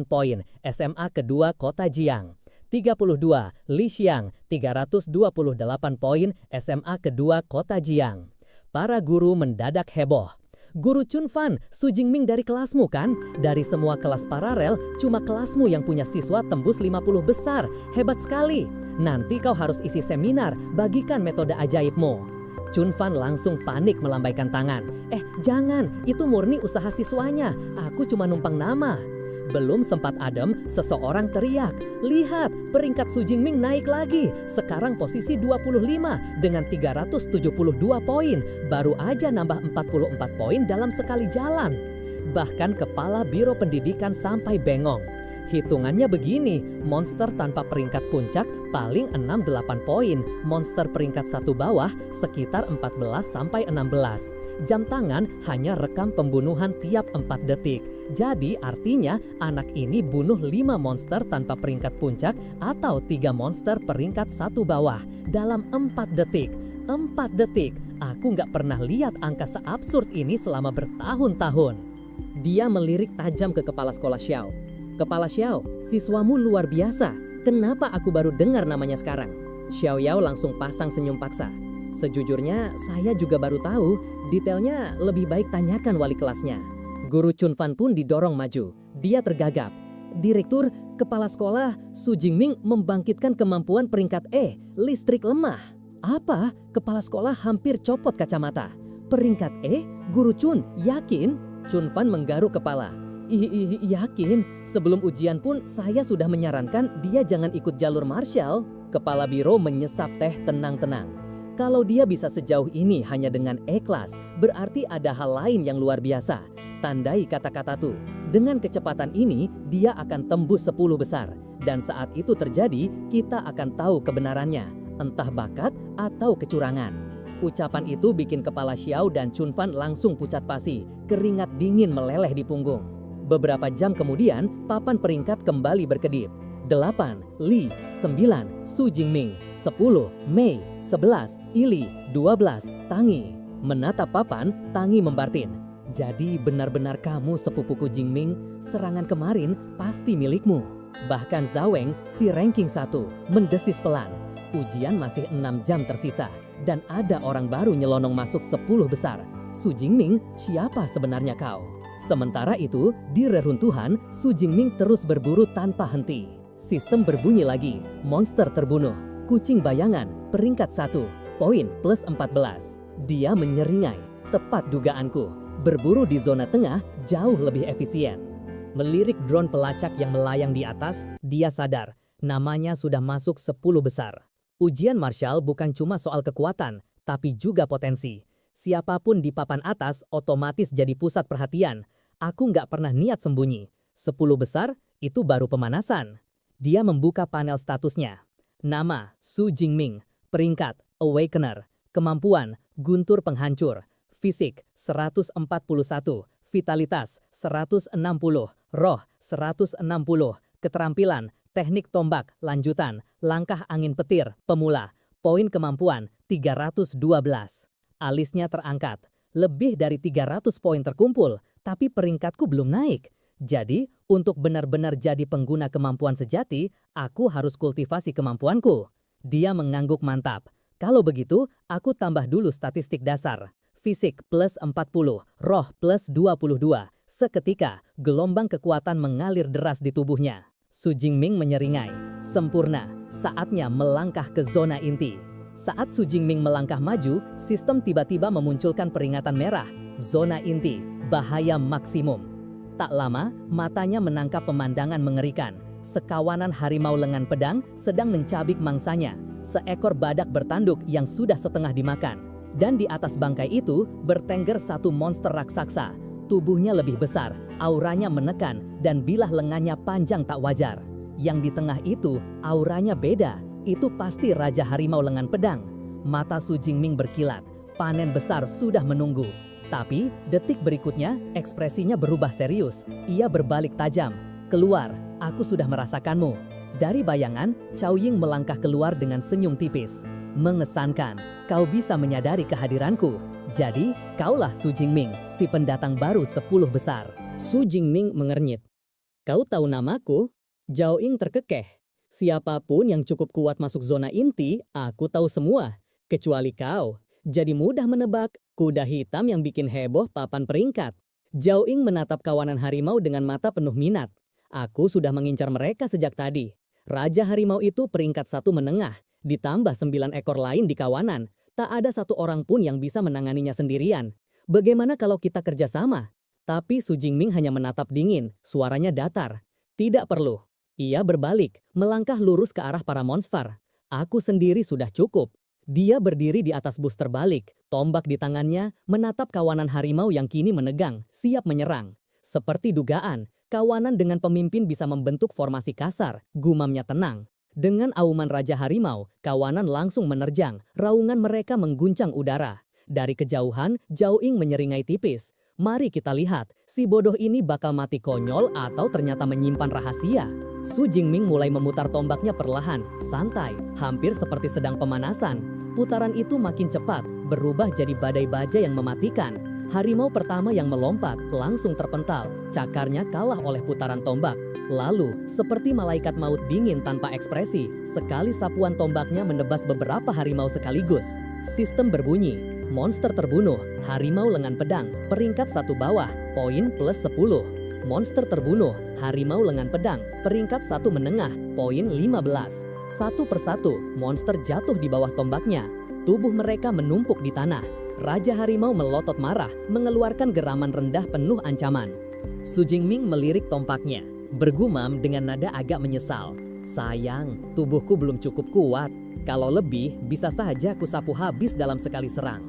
poin, SMA kedua Kota Jiang. 32, Li Xiang, 328 poin, SMA kedua Kota Jiang. Para guru mendadak heboh. Guru Chunfan, Su Jingming dari kelasmu kan? Dari semua kelas paralel, cuma kelasmu yang punya siswa tembus 50 besar. Hebat sekali. Nanti kau harus isi seminar, bagikan metode ajaibmu. Chunfan langsung panik melambaikan tangan. Jangan, itu murni usaha siswanya. Aku cuma numpang nama. Belum sempat adem, seseorang teriak, lihat, peringkat Su Jingming naik lagi. Sekarang posisi 25 dengan 372 poin. Baru aja nambah 44 poin dalam sekali jalan. Bahkan kepala Biro Pendidikan sampai bengong. Hitungannya begini, monster tanpa peringkat puncak paling 68 poin, monster peringkat 1 bawah sekitar 14-16. Jam tangan hanya rekam pembunuhan tiap 4 detik. Jadi artinya anak ini bunuh 5 monster tanpa peringkat puncak atau 3 monster peringkat 1 bawah dalam 4 detik. 4 detik, aku nggak pernah lihat angka seabsurd ini selama bertahun-tahun. Dia melirik tajam ke kepala sekolah Xiao. Kepala Xiao, siswamu luar biasa. Kenapa aku baru dengar namanya sekarang? Xiao Yao langsung pasang senyum paksa. Sejujurnya, saya juga baru tahu. Detailnya lebih baik tanyakan wali kelasnya. Guru Chunfan pun didorong maju. Dia tergagap. Direktur, kepala sekolah, Su Jingming membangkitkan kemampuan peringkat E, listrik lemah. Apa? Kepala sekolah hampir copot kacamata. Peringkat E? Guru Chun, yakin? Chunfan menggaruk kepala. Yakin, sebelum ujian pun saya sudah menyarankan dia jangan ikut jalur martial. Kepala biro menyesap teh tenang-tenang. Kalau dia bisa sejauh ini hanya dengan E-kelas, berarti ada hal lain yang luar biasa. Tandai kata-kata tuh. Dengan kecepatan ini, dia akan tembus 10 besar. Dan saat itu terjadi, kita akan tahu kebenarannya. Entah bakat atau kecurangan. Ucapan itu bikin kepala Xiao dan Chunfan langsung pucat pasi. Keringat dingin meleleh di punggung. Beberapa jam kemudian, papan peringkat kembali berkedip. 8, Li, 9, Su Jingming, 10, Mei, 11, Ili, 12, Tangi. Menatap papan, Tangi membartin. Jadi benar-benar kamu sepupuku Jingming, serangan kemarin pasti milikmu. Bahkan Zaweng, si ranking 1, mendesis pelan. Ujian masih 6 jam tersisa, dan ada orang baru nyelonong masuk 10 besar. Su Jingming, siapa sebenarnya kau? Sementara itu, di reruntuhan, Su Jingming terus berburu tanpa henti. Sistem berbunyi lagi, monster terbunuh, kucing bayangan, peringkat 1, poin plus 14. Dia menyeringai, tepat dugaanku, berburu di zona tengah jauh lebih efisien. Melirik drone pelacak yang melayang di atas, dia sadar, namanya sudah masuk 10 besar. Ujian Marshall bukan cuma soal kekuatan, tapi juga potensi. Siapapun di papan atas otomatis jadi pusat perhatian. Aku nggak pernah niat sembunyi. 10 besar, itu baru pemanasan. Dia membuka panel statusnya. Nama, Su Jingming. Peringkat, Awakener. Kemampuan, Guntur Penghancur. Fisik, 141. Vitalitas, 160. Roh, 160. Keterampilan, teknik tombak, lanjutan, langkah angin petir, pemula. Poin kemampuan, 312. Alisnya terangkat. Lebih dari 300 poin terkumpul, tapi peringkatku belum naik. Jadi, untuk benar-benar jadi pengguna kemampuan sejati, aku harus kultivasi kemampuanku. Dia mengangguk mantap. Kalau begitu, aku tambah dulu statistik dasar. Fisik plus 40, roh plus 22. Seketika, gelombang kekuatan mengalir deras di tubuhnya. Su Jingming menyeringai. Sempurna, saatnya melangkah ke zona inti. Saat Su Jingming melangkah maju, sistem tiba-tiba memunculkan peringatan merah. Zona inti, bahaya maksimum. Tak lama, matanya menangkap pemandangan mengerikan. Sekawanan harimau lengan pedang sedang mencabik mangsanya. Seekor badak bertanduk yang sudah setengah dimakan. Dan di atas bangkai itu bertengger satu monster raksasa. Tubuhnya lebih besar, auranya menekan, dan bilah lengannya panjang tak wajar. Yang di tengah itu, auranya beda. Itu pasti Raja Harimau Lengan Pedang. Mata Su Jingming berkilat, panen besar sudah menunggu. Tapi detik berikutnya, ekspresinya berubah serius. Ia berbalik tajam. Keluar, aku sudah merasakanmu. Dari bayangan, Cao Ying melangkah keluar dengan senyum tipis. Mengesankan, kau bisa menyadari kehadiranku. Jadi, kaulah Su Jingming, si pendatang baru 10 besar. Su Jingming mengernyit. Kau tahu namaku? Zhao Ying terkekeh. Siapapun yang cukup kuat masuk zona inti, aku tahu semua. Kecuali kau. Jadi mudah menebak, kuda hitam yang bikin heboh papan peringkat. Zhao Ying menatap kawanan harimau dengan mata penuh minat. Aku sudah mengincar mereka sejak tadi. Raja harimau itu peringkat 1 menengah. Ditambah 9 ekor lain di kawanan, tak ada satu orang pun yang bisa menanganinya sendirian. Bagaimana kalau kita kerjasama? Tapi Su Jingming hanya menatap dingin, suaranya datar. Tidak perlu. Ia berbalik, melangkah lurus ke arah para monster. Aku sendiri sudah cukup. Dia berdiri di atas bus terbalik, tombak di tangannya, menatap kawanan harimau yang kini menegang, siap menyerang. Seperti dugaan, kawanan dengan pemimpin bisa membentuk formasi kasar, gumamnya tenang. Dengan auman Raja Harimau, kawanan langsung menerjang, raungan mereka mengguncang udara. Dari kejauhan, Zhao Ying menyeringai tipis. Mari kita lihat, si bodoh ini bakal mati konyol atau ternyata menyimpan rahasia. Su Jingming mulai memutar tombaknya perlahan, santai, hampir seperti sedang pemanasan. Putaran itu makin cepat, berubah jadi badai baja yang mematikan. Harimau pertama yang melompat langsung terpental, cakarnya kalah oleh putaran tombak. Lalu, seperti malaikat maut dingin tanpa ekspresi, sekali sapuan tombaknya menebas beberapa harimau sekaligus. Sistem berbunyi, monster terbunuh, harimau lengan pedang, peringkat 1 bawah, poin plus 10. Monster terbunuh, harimau lengan pedang, peringkat 1 menengah, poin 15. Satu persatu, monster jatuh di bawah tombaknya. Tubuh mereka menumpuk di tanah. Raja harimau melotot marah, mengeluarkan geraman rendah penuh ancaman. Su Jingming melirik tombaknya. Bergumam dengan nada agak menyesal. Sayang, tubuhku belum cukup kuat. Kalau lebih, bisa saja kusapu habis dalam sekali serang.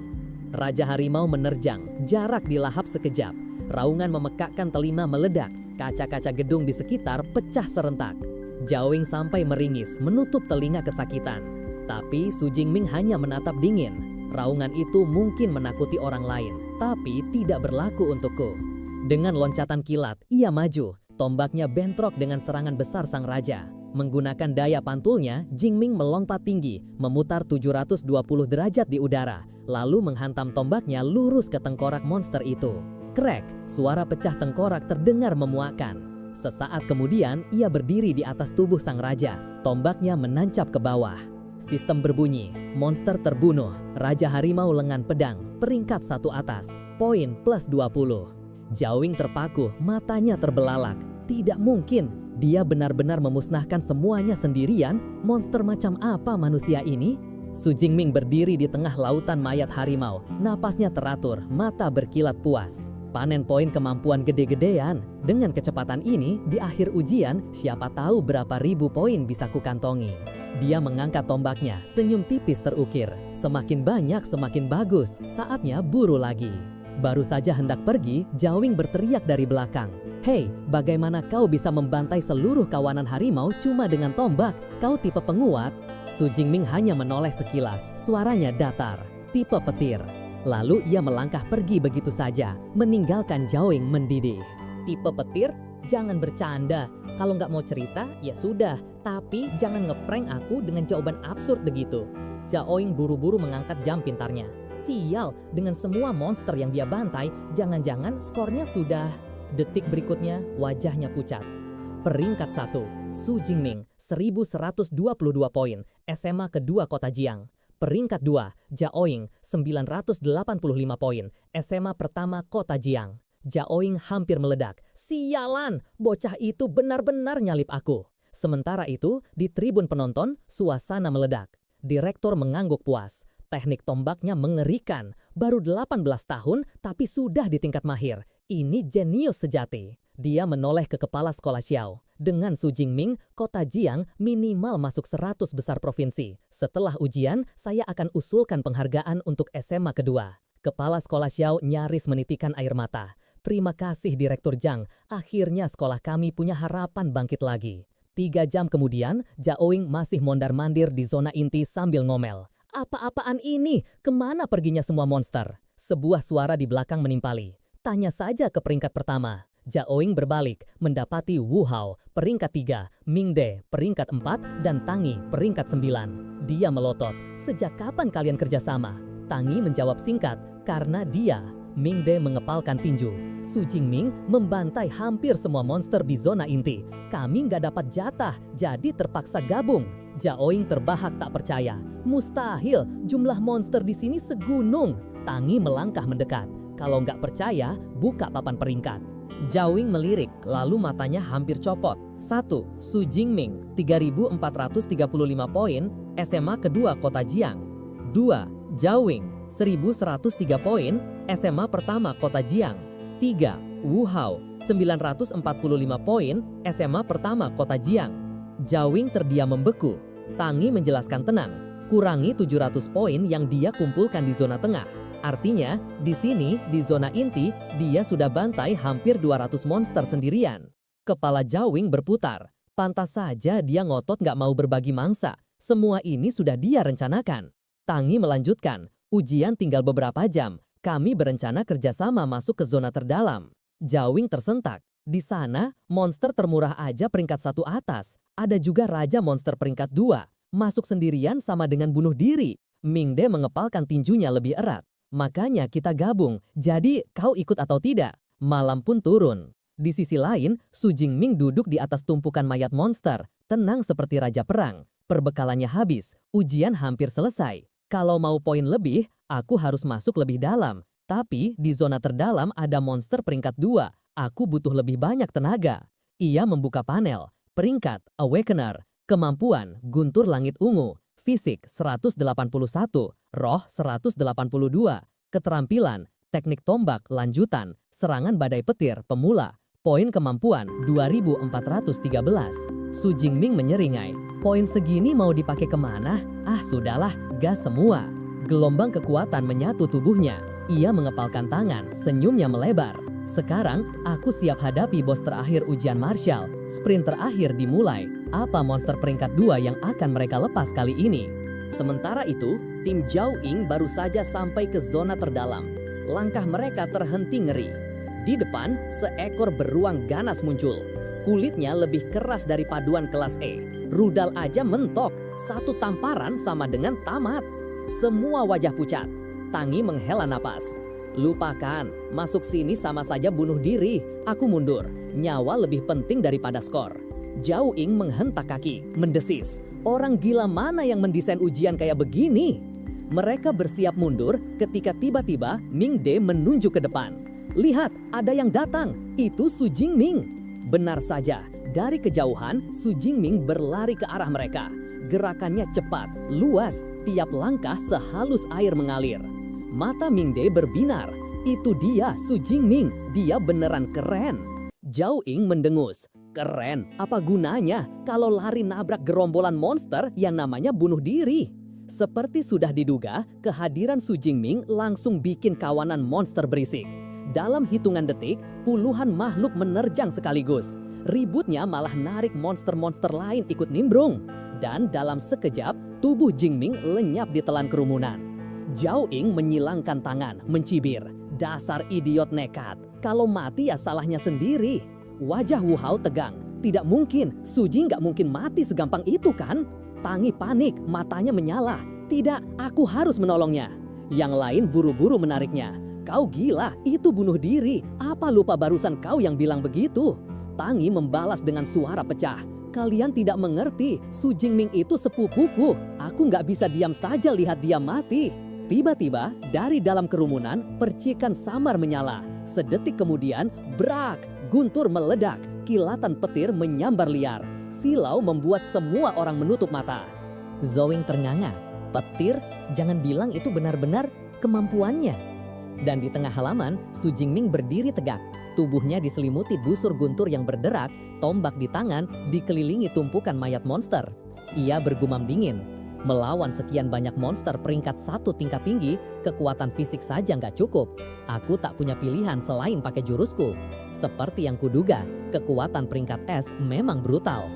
Raja harimau menerjang, jarak dilahap sekejap. Raungan memekakkan telinga meledak, kaca-kaca gedung di sekitar pecah serentak. Zhao Ying sampai meringis, menutup telinga kesakitan. Tapi Su Jingming hanya menatap dingin. Raungan itu mungkin menakuti orang lain, tapi tidak berlaku untukku. Dengan loncatan kilat, ia maju. Tombaknya bentrok dengan serangan besar sang raja. Menggunakan daya pantulnya, Jingming melompat tinggi, memutar 720 derajat di udara, lalu menghantam tombaknya lurus ke tengkorak monster itu. Krek, suara pecah tengkorak terdengar memuakkan. Sesaat kemudian, ia berdiri di atas tubuh sang raja, tombaknya menancap ke bawah. Sistem berbunyi, monster terbunuh, Raja Harimau lengan pedang, peringkat 1 atas, poin plus 20. Jawing terpaku, matanya terbelalak. Tidak mungkin, dia benar-benar memusnahkan semuanya sendirian. Monster macam apa manusia ini? Su Jingming berdiri di tengah lautan mayat harimau, napasnya teratur, mata berkilat puas. Panen poin kemampuan gede-gedean. Dengan kecepatan ini, di akhir ujian, siapa tahu berapa ribu poin bisa kukantongi. Dia mengangkat tombaknya, senyum tipis terukir. Semakin banyak, semakin bagus. Saatnya buru lagi. Baru saja hendak pergi, Jawing berteriak dari belakang. "Hei, bagaimana kau bisa membantai seluruh kawanan harimau cuma dengan tombak? Kau tipe penguat?" Su Jingming hanya menoleh sekilas, suaranya datar, tipe petir. Lalu ia melangkah pergi begitu saja, meninggalkan Jawing mendidih. "Tipe petir? Jangan bercanda. Kalau nggak mau cerita, ya sudah. Tapi jangan ngeprank aku dengan jawaban absurd begitu." Jawing buru-buru mengangkat jam pintarnya. Sial, dengan semua monster yang dia bantai, jangan-jangan skornya sudah... Detik berikutnya, wajahnya pucat. Peringkat 1, Su Jingming, 1122 poin, SMA kedua Kota Jiang. Peringkat 2, Jaoing, 985 poin, SMA pertama Kota Jiang. Jaoing hampir meledak. Sialan, bocah itu benar-benar nyalip aku. Sementara itu, di tribun penonton, suasana meledak. Direktur mengangguk puas. Teknik tombaknya mengerikan. Baru 18 tahun, tapi sudah di tingkat mahir. Ini jenius sejati. Dia menoleh ke kepala sekolah Xiao. Dengan Su Jingming, Kota Jiang minimal masuk 100 besar provinsi. Setelah ujian, saya akan usulkan penghargaan untuk SMA kedua. Kepala sekolah Xiao nyaris menitikan air mata. Terima kasih Direktur Zhang, akhirnya sekolah kami punya harapan bangkit lagi. 3 jam kemudian, Jaoing masih mondar-mandir di zona inti sambil ngomel. Apa-apaan ini? Kemana perginya semua monster? Sebuah suara di belakang menimpali. Tanya saja ke peringkat pertama. Jaoing berbalik, mendapati Wu Hao, peringkat 3, Mingde, peringkat 4, dan Tangi, peringkat 9. Dia melotot, sejak kapan kalian kerjasama? Tangi menjawab singkat, karena dia. Mingde mengepalkan tinju. Su Jingming membantai hampir semua monster di zona inti. Kami nggak dapat jatah, jadi terpaksa gabung. Jaoing terbahak tak percaya. Mustahil, jumlah monster di sini segunung. Tangi melangkah mendekat. Kalau nggak percaya, buka papan peringkat. Jawing melirik, lalu matanya hampir copot. 1. Su Jingming, 3435 poin, SMA kedua Kota Jiang. 2. Jawing, 1103 poin, SMA pertama Kota Jiang. 3. Wu Hao, 945 poin, SMA pertama Kota Jiang. Jawing terdiam membeku. Tangi menjelaskan tenang, kurangi 700 poin yang dia kumpulkan di zona tengah. Artinya, di sini, di zona inti, dia sudah bantai hampir 200 monster sendirian. Kepala Jawing berputar. Pantas saja dia ngotot nggak mau berbagi mangsa. Semua ini sudah dia rencanakan. Tangi melanjutkan, ujian tinggal beberapa jam. Kami berencana kerjasama masuk ke zona terdalam. Jawing tersentak. Di sana, monster termurah aja peringkat 1 atas. Ada juga Raja Monster peringkat 2. Masuk sendirian sama dengan bunuh diri. Mingde mengepalkan tinjunya lebih erat. Makanya kita gabung, jadi kau ikut atau tidak? Malam pun turun. Di sisi lain, Su Jingming duduk di atas tumpukan mayat monster, tenang seperti raja perang. Perbekalannya habis, ujian hampir selesai. Kalau mau poin lebih, aku harus masuk lebih dalam. Tapi di zona terdalam ada monster peringkat 2, aku butuh lebih banyak tenaga. Ia membuka panel, peringkat, Awakener, kemampuan, guntur langit ungu. Fisik 181, roh 182, keterampilan, teknik tombak lanjutan, serangan badai petir pemula, poin kemampuan 2413. Su Jingming menyeringai, poin segini mau dipakai kemana? Ah sudahlah, gas semua. Gelombang kekuatan menyatu tubuhnya, ia mengepalkan tangan, senyumnya melebar. Sekarang, aku siap hadapi bos terakhir ujian martial. Sprint terakhir dimulai. Apa monster peringkat 2 yang akan mereka lepas kali ini? Sementara itu, tim Jaoing baru saja sampai ke zona terdalam. Langkah mereka terhenti ngeri. Di depan, seekor beruang ganas muncul. Kulitnya lebih keras dari paduan kelas E. Rudal aja mentok. Satu tamparan sama dengan tamat. Semua wajah pucat. Tangi menghela napas. Lupakan, masuk sini sama saja bunuh diri. Aku mundur. Nyawa lebih penting daripada skor. Zhao Ying menghentak kaki, mendesis. Orang gila mana yang mendesain ujian kayak begini? Mereka bersiap mundur ketika tiba-tiba Ming De menunjuk ke depan. Lihat, ada yang datang. Itu Su Jingming. Benar saja, dari kejauhan Su Jingming berlari ke arah mereka. Gerakannya cepat, luas, tiap langkah sehalus air mengalir. Mata Ming De berbinar. Itu dia Su Jingming, dia beneran keren. Zhao Ying mendengus. Keren, apa gunanya kalau lari nabrak gerombolan monster yang namanya bunuh diri? Seperti sudah diduga, kehadiran Su Jingming langsung bikin kawanan monster berisik. Dalam hitungan detik, puluhan makhluk menerjang sekaligus. Ributnya malah narik monster-monster lain ikut nimbrung. Dan dalam sekejap, tubuh Jingming lenyap di telan kerumunan. Zhao Ying menyilangkan tangan, mencibir. Dasar idiot nekat, kalau mati ya salahnya sendiri. Wajah Wu Hao tegang. Tidak mungkin, Su Jing nggak mungkin mati segampang itu kan? Tangi panik, matanya menyala. Tidak, aku harus menolongnya. Yang lain buru-buru menariknya. Kau gila, itu bunuh diri. Apa lupa barusan kau yang bilang begitu? Tangi membalas dengan suara pecah. Kalian tidak mengerti, Su Jingming itu sepupuku. Aku nggak bisa diam saja lihat dia mati. Tiba-tiba, dari dalam kerumunan, percikan samar menyala. Sedetik kemudian, brak, guntur meledak, kilatan petir menyambar liar. Silau membuat semua orang menutup mata. Zhao Ying ternganga. Petir? Jangan bilang itu benar-benar kemampuannya. Dan di tengah halaman, Su Jingming berdiri tegak. Tubuhnya diselimuti busur guntur yang berderak, tombak di tangan, dikelilingi tumpukan mayat monster. Ia bergumam dingin. Melawan sekian banyak monster peringkat 1 tingkat tinggi, kekuatan fisik saja nggak cukup. Aku tak punya pilihan selain pakai jurusku. Seperti yang kuduga, kekuatan peringkat S memang brutal.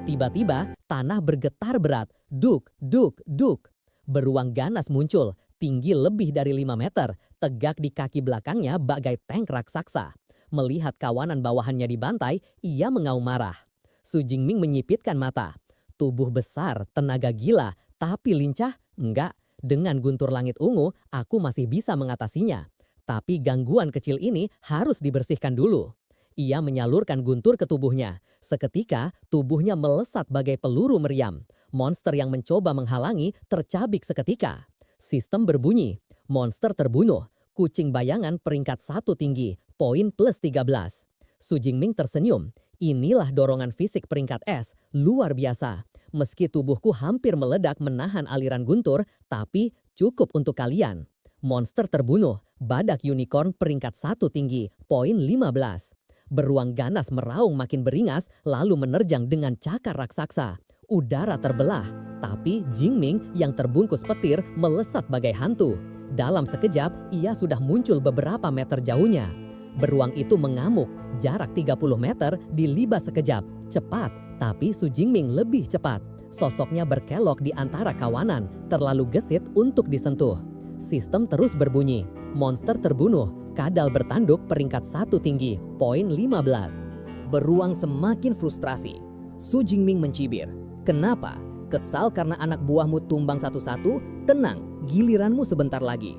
Tiba-tiba, tanah bergetar berat. Duk, duk, duk. Beruang ganas muncul, tinggi lebih dari 5 meter, tegak di kaki belakangnya bagai tank raksasa. Melihat kawanan bawahannya dibantai, ia mengaum marah. Su Jingming menyipitkan mata. Tubuh besar, tenaga gila, tapi lincah? Enggak, dengan guntur langit ungu, aku masih bisa mengatasinya. Tapi gangguan kecil ini harus dibersihkan dulu. Ia menyalurkan guntur ke tubuhnya. Seketika, tubuhnya melesat bagai peluru meriam. Monster yang mencoba menghalangi tercabik seketika. Sistem berbunyi. Monster terbunuh. Kucing bayangan peringkat 1 tinggi. Poin plus 13. Su Jingming tersenyum. Inilah dorongan fisik peringkat S. Luar biasa. Meski tubuhku hampir meledak menahan aliran guntur, tapi cukup untuk kalian. Monster terbunuh. Badak unicorn peringkat 1 tinggi. Poin 15. Beruang ganas meraung makin beringas lalu menerjang dengan cakar raksasa. Udara terbelah, tapi Jingming yang terbungkus petir melesat bagai hantu. Dalam sekejap, ia sudah muncul beberapa meter jauhnya. Beruang itu mengamuk, jarak 30 meter dilibas sekejap. Cepat, tapi Su Jingming lebih cepat. Sosoknya berkelok di antara kawanan, terlalu gesit untuk disentuh. Sistem terus berbunyi. Monster terbunuh, kadal bertanduk peringkat 1 tinggi, poin 15. Beruang semakin frustrasi. Su Jingming mencibir. Kenapa? Kesal karena anak buahmu tumbang satu-satu? Tenang, giliranmu sebentar lagi.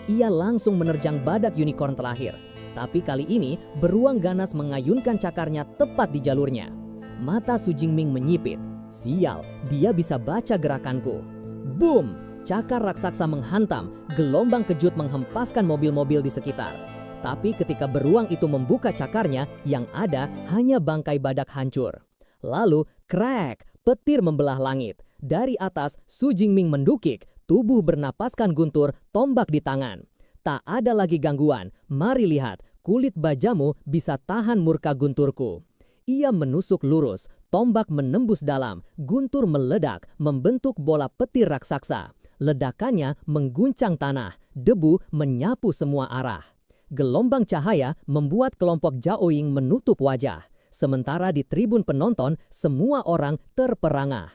Ia langsung menerjang badak unicorn terakhir. Tapi kali ini, beruang ganas mengayunkan cakarnya tepat di jalurnya. Mata Su Jingming menyipit. Sial, dia bisa baca gerakanku. Boom! Cakar raksasa menghantam, gelombang kejut menghempaskan mobil-mobil di sekitar. Tapi ketika beruang itu membuka cakarnya, yang ada hanya bangkai badak hancur. Lalu, crack! Petir membelah langit. Dari atas, Su Jingming mendukik, tubuh bernapaskan guntur, tombak di tangan. Tak ada lagi gangguan. Mari lihat, kulit bajamu bisa tahan murka gunturku. Ia menusuk lurus, tombak menembus dalam, guntur meledak, membentuk bola petir raksasa. Ledakannya mengguncang tanah, debu menyapu semua arah. Gelombang cahaya membuat kelompok Zhao Ying menutup wajah. Sementara di tribun penonton, semua orang terperangah.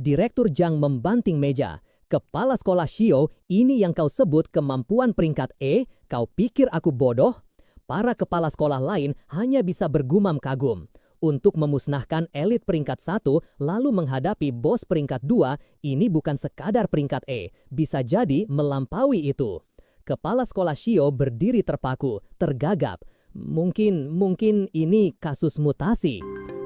Direktur Zhang membanting meja. Kepala sekolah Shio, ini yang kau sebut kemampuan peringkat E? Kau pikir aku bodoh? Para kepala sekolah lain hanya bisa bergumam kagum. Untuk memusnahkan elit peringkat 1 lalu menghadapi bos peringkat 2, ini bukan sekadar peringkat E, bisa jadi melampaui itu. Kepala sekolah Shio berdiri terpaku, tergagap. Mungkin ini kasus mutasi.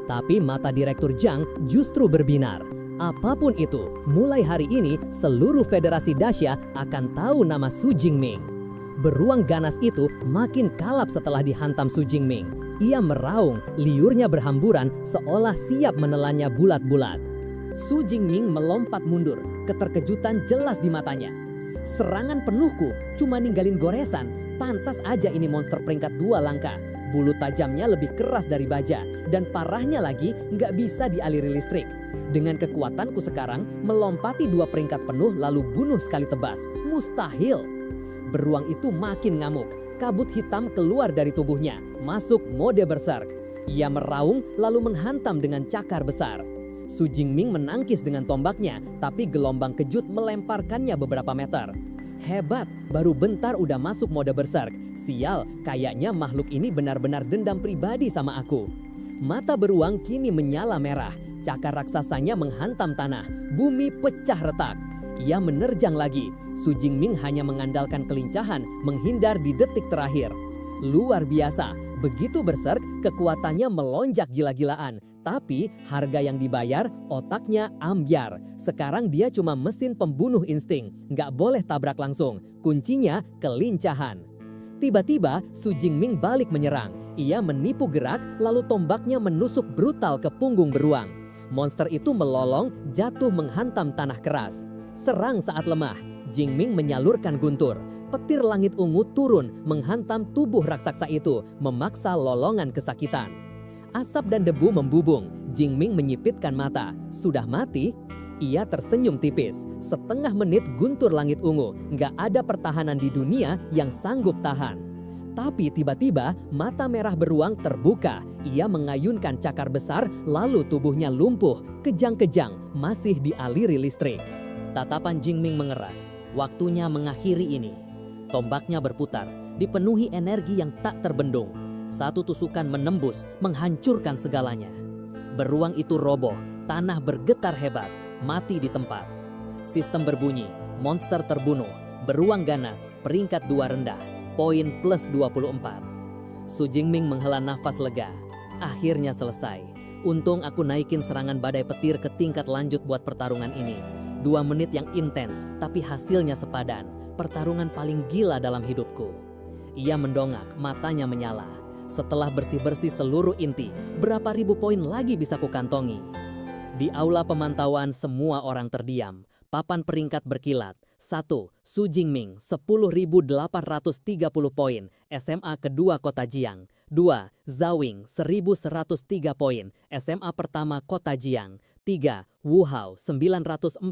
Tapi mata Direktur Zhang justru berbinar. Apapun itu, mulai hari ini seluruh federasi Daxia akan tahu nama Su Jingming. Beruang ganas itu makin kalap setelah dihantam Su Jingming. Ia meraung, liurnya berhamburan seolah siap menelannya bulat-bulat. Su Jingming melompat mundur, keterkejutan jelas di matanya. Serangan penuhku cuma ninggalin goresan, pantas aja ini monster peringkat 2 langka. Bulu tajamnya lebih keras dari baja, dan parahnya lagi nggak bisa dialiri listrik. Dengan kekuatanku sekarang, melompati 2 peringkat penuh lalu bunuh sekali tebas. Mustahil. Beruang itu makin ngamuk, kabut hitam keluar dari tubuhnya, masuk mode berserk. Ia meraung lalu menghantam dengan cakar besar. Su Jingming menangkis dengan tombaknya, tapi gelombang kejut melemparkannya beberapa meter. Hebat, baru bentar udah masuk mode berserk. Sial, kayaknya makhluk ini benar-benar dendam pribadi sama aku. Mata beruang kini menyala merah. Cakar raksasanya menghantam tanah. Bumi pecah retak. Ia menerjang lagi. Su Jingming hanya mengandalkan kelincahan menghindar di detik terakhir. Luar biasa, begitu berserk kekuatannya melonjak gila-gilaan. Tapi harga yang dibayar, otaknya ambyar. Sekarang dia cuma mesin pembunuh insting. Nggak boleh tabrak langsung. Kuncinya kelincahan. Tiba-tiba Su Jingming balik menyerang. Ia menipu gerak lalu tombaknya menusuk brutal ke punggung beruang. Monster itu melolong, jatuh menghantam tanah keras. Serang saat lemah. Jingming menyalurkan guntur. Petir langit ungu turun menghantam tubuh raksasa itu, memaksa lolongan kesakitan. Asap dan debu membubung. Jingming menyipitkan mata. Sudah mati? Ia tersenyum tipis. Setengah menit guntur langit ungu. Nggak ada pertahanan di dunia yang sanggup tahan. Tapi tiba-tiba mata merah beruang terbuka. Ia mengayunkan cakar besar lalu tubuhnya lumpuh. Kejang-kejang masih dialiri listrik. Tatapan Jingming mengeras. Waktunya mengakhiri ini. Tombaknya berputar, dipenuhi energi yang tak terbendung. Satu tusukan menembus, menghancurkan segalanya. Beruang itu roboh, tanah bergetar hebat, mati di tempat. Sistem berbunyi, monster terbunuh, beruang ganas, peringkat 2 rendah, poin plus 24. Su Jingming menghela nafas lega. Akhirnya selesai. Untung aku naikin serangan badai petir ke tingkat lanjut buat pertarungan ini. 2 menit yang intens, tapi hasilnya sepadan. Pertarungan paling gila dalam hidupku. Ia mendongak, matanya menyala. Setelah bersih-bersih seluruh inti, berapa ribu poin lagi bisa kukantongi? Di aula pemantauan semua orang terdiam. Papan peringkat berkilat. 1. Su Jingming 10.830 poin, SMA kedua Kota Jiang. 2. Zawing 1.103 poin, SMA pertama Kota Jiang. 3. Wu Hao 945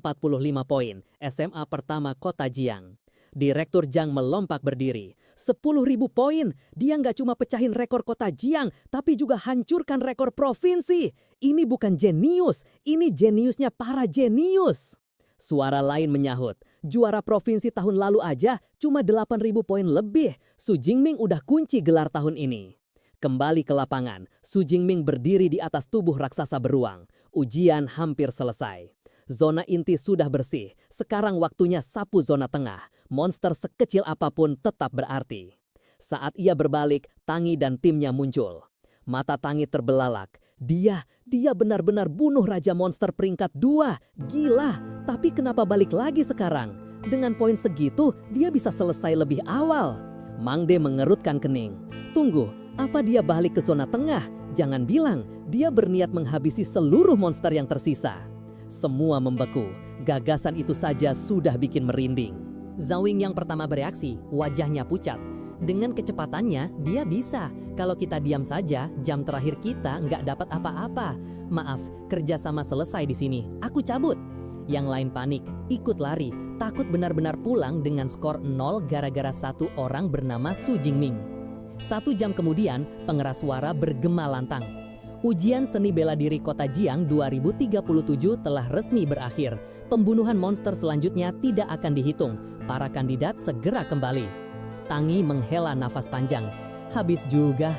poin, SMA pertama Kota Jiang. Direktur Zhang melompat berdiri. 10.000 poin. Dia nggak cuma pecahin rekor Kota Jiang, tapi juga hancurkan rekor provinsi. Ini bukan jenius, ini jeniusnya para jenius. Suara lain menyahut. Juara provinsi tahun lalu aja cuma 8.000 poin lebih. Su Jingming udah kunci gelar tahun ini. Kembali ke lapangan, Su Jingming berdiri di atas tubuh raksasa beruang. Ujian hampir selesai. Zona inti sudah bersih, sekarang waktunya sapu zona tengah. Monster sekecil apapun tetap berarti. Saat ia berbalik, Tangi dan timnya muncul. Mata Tangi terbelalak. Dia benar-benar bunuh Raja Monster peringkat 2. Gila, tapi kenapa balik lagi sekarang? Dengan poin segitu, dia bisa selesai lebih awal. Mangde mengerutkan kening. Tunggu, apa dia balik ke zona tengah? Jangan bilang, dia berniat menghabisi seluruh monster yang tersisa. Semua membeku. Gagasan itu saja sudah bikin merinding. Zawing yang pertama bereaksi, wajahnya pucat. Dengan kecepatannya, dia bisa. Kalau kita diam saja, jam terakhir kita nggak dapat apa-apa. Maaf, kerjasama selesai di sini. Aku cabut. Yang lain panik, ikut lari. Takut benar-benar pulang dengan skor 0 gara-gara satu orang bernama Su Jingming. 1 jam kemudian, pengeras suara bergema lantang. Ujian seni bela diri Kota Jiang 2037 telah resmi berakhir. Pembunuhan monster selanjutnya tidak akan dihitung. Para kandidat segera kembali. Tangi menghela nafas panjang. Habis juga.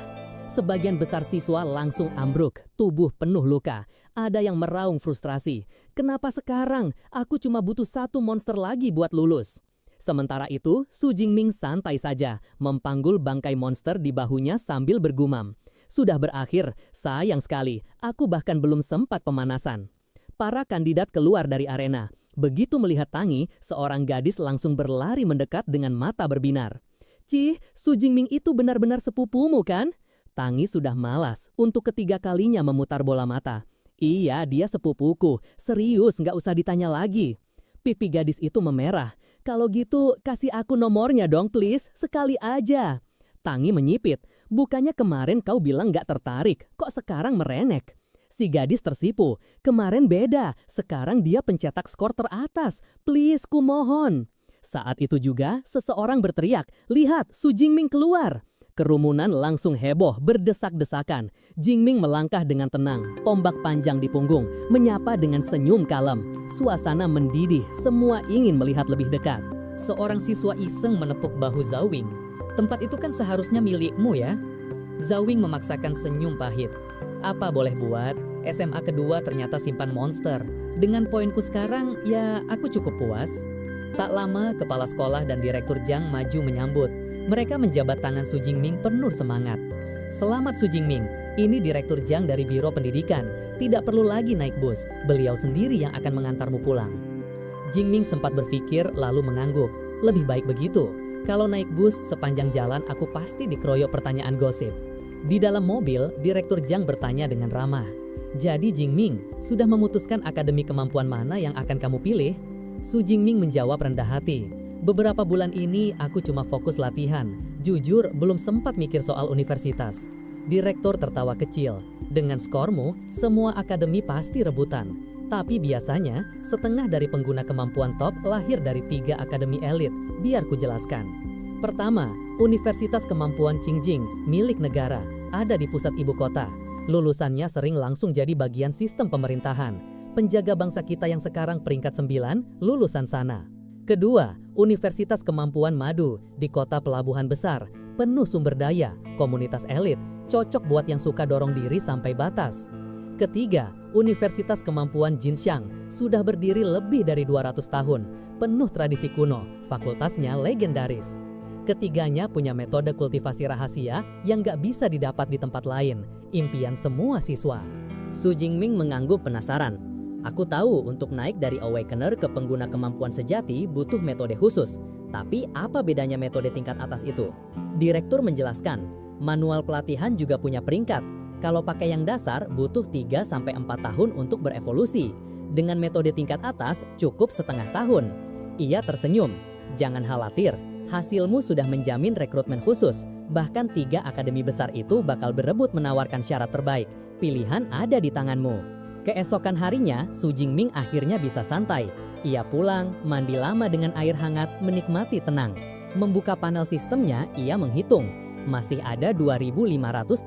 Sebagian besar siswa langsung ambruk, tubuh penuh luka. Ada yang meraung frustrasi. Kenapa sekarang? Aku cuma butuh 1 monster lagi buat lulus. Sementara itu, Su Jingming santai saja, mempanggul bangkai monster di bahunya sambil bergumam. sudah berakhir. Sayang sekali, aku bahkan belum sempat pemanasan. Para kandidat keluar dari arena. Begitu melihat Tangi, seorang gadis langsung berlari mendekat dengan mata berbinar. Cih, Su Jingming itu benar-benar sepupumu kan? Tangi sudah malas untuk ketiga kalinya memutar bola mata. Iya, dia sepupuku. Serius, nggak usah ditanya lagi. Pipi gadis itu memerah. Kalau gitu, kasih aku nomornya dong please, sekali aja. Tangi menyipit. Bukannya kemarin kau bilang nggak tertarik, kok sekarang merenek? Si gadis tersipu. Kemarin beda, sekarang dia pencetak skor teratas. Please, ku mohon. Saat itu juga, seseorang berteriak, lihat, Su Jingming keluar. Kerumunan langsung heboh, berdesak-desakan. Jingming melangkah dengan tenang, tombak panjang di punggung, menyapa dengan senyum kalem. Suasana mendidih, semua ingin melihat lebih dekat. Seorang siswa iseng menepuk bahu Zhao Wing. Tempat itu kan seharusnya milikmu ya? Zhao Wing memaksakan senyum pahit. Apa boleh buat, SMA kedua ternyata simpan monster. Dengan poinku sekarang, ya aku cukup puas. Tak lama, kepala sekolah dan direktur Jiang maju menyambut. Mereka menjabat tangan Su Jingming penuh semangat. Selamat Su Jingming, ini direktur Jiang dari Biro Pendidikan. Tidak perlu lagi naik bus, beliau sendiri yang akan mengantarmu pulang. Jingming sempat berpikir lalu mengangguk. Lebih baik begitu. Kalau naik bus sepanjang jalan aku pasti dikeroyok pertanyaan gosip. Di dalam mobil, direktur Jiang bertanya dengan ramah. Jadi Jingming, sudah memutuskan akademi kemampuan mana yang akan kamu pilih? Su Jingming menjawab rendah hati. Beberapa bulan ini aku cuma fokus latihan. Jujur belum sempat mikir soal universitas. Direktur tertawa kecil. Dengan skormu, semua akademi pasti rebutan. Tapi biasanya, setengah dari pengguna kemampuan top lahir dari 3 akademi elit. Biar ku jelaskan. Pertama, Universitas Kemampuan Qingjing, milik negara, ada di pusat ibu kota. Lulusannya sering langsung jadi bagian sistem pemerintahan. Penjaga bangsa kita yang sekarang peringkat 9, lulusan sana. Kedua, Universitas Kemampuan Madu di kota pelabuhan besar, penuh sumber daya, komunitas elit, cocok buat yang suka dorong diri sampai batas. Ketiga, Universitas Kemampuan Jinxiang sudah berdiri lebih dari 200 tahun, penuh tradisi kuno, fakultasnya legendaris. Ketiganya punya metode kultivasi rahasia yang gak bisa didapat di tempat lain, impian semua siswa. Su Jingming mengangguk penasaran. Aku tahu untuk naik dari Awakener ke pengguna kemampuan sejati butuh metode khusus. Tapi apa bedanya metode tingkat atas itu? Direktur menjelaskan, manual pelatihan juga punya peringkat. Kalau pakai yang dasar butuh 3-4 tahun untuk berevolusi. Dengan metode tingkat atas cukup setengah tahun. Ia tersenyum. Jangan khawatir, hasilmu sudah menjamin rekrutmen khusus. Bahkan 3 akademi besar itu bakal berebut menawarkan syarat terbaik. Pilihan ada di tanganmu. Keesokan harinya, Su Jingming akhirnya bisa santai. Ia pulang, mandi lama dengan air hangat, menikmati tenang. Membuka panel sistemnya, ia menghitung. Masih ada 2.534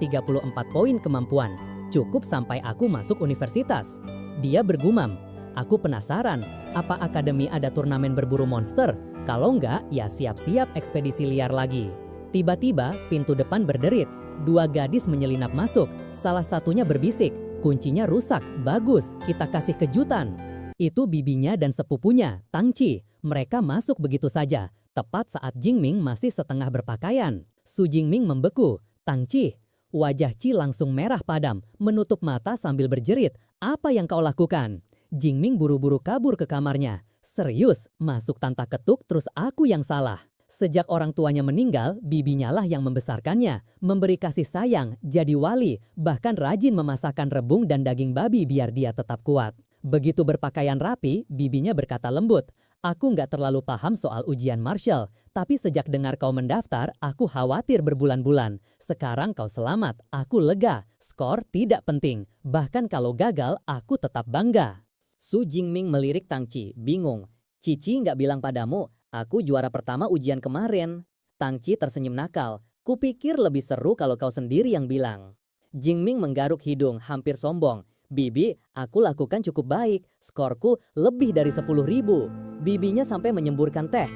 poin kemampuan. Cukup sampai aku masuk universitas. Dia bergumam, aku penasaran, apa akademi ada turnamen berburu monster? Kalau enggak, ya siap-siap ekspedisi liar lagi. Tiba-tiba, pintu depan berderit. 2 gadis menyelinap masuk, salah satunya berbisik. Kuncinya rusak, bagus, kita kasih kejutan. Itu bibinya dan sepupunya, Tang Qi. Mereka masuk begitu saja, tepat saat Jingming masih setengah berpakaian. Su Jingming membeku, Tang Qi. Wajah Qi langsung merah padam, menutup mata sambil berjerit. Apa yang kau lakukan? Jingming buru-buru kabur ke kamarnya. Serius, masuk tanpa ketuk terus aku yang salah. Sejak orang tuanya meninggal, bibinya lah yang membesarkannya, memberi kasih sayang, jadi wali, bahkan rajin memasakkan rebung dan daging babi biar dia tetap kuat. Begitu berpakaian rapi, bibinya berkata lembut, aku nggak terlalu paham soal ujian martial, tapi sejak dengar kau mendaftar, aku khawatir berbulan-bulan. Sekarang kau selamat, aku lega, skor tidak penting, bahkan kalau gagal, aku tetap bangga. Su Jingming melirik Tang Qi, bingung. Cici nggak bilang padamu, aku juara pertama ujian kemarin. Tang Qi tersenyum nakal. Kupikir lebih seru kalau kau sendiri yang bilang. Jingming menggaruk hidung hampir sombong. Bibi, aku lakukan cukup baik. Skorku lebih dari 10.000. Bibinya sampai menyemburkan teh.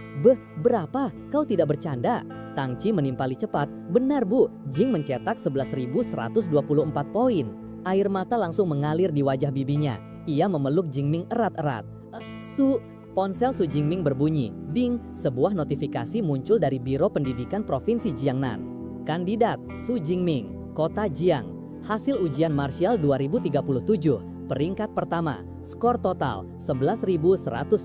Berapa? Kau tidak bercanda? Tang Qi menimpali cepat. Benar bu, Jing mencetak 11.124 poin. Air mata langsung mengalir di wajah bibinya. Ia memeluk Jingming erat-erat. Ponsel Su Jingming berbunyi. Ding, sebuah notifikasi muncul dari Biro Pendidikan Provinsi Jiangnan. Kandidat Su Jingming. Kota Jiang. Hasil ujian Martial 2037, peringkat pertama, skor total 11.124.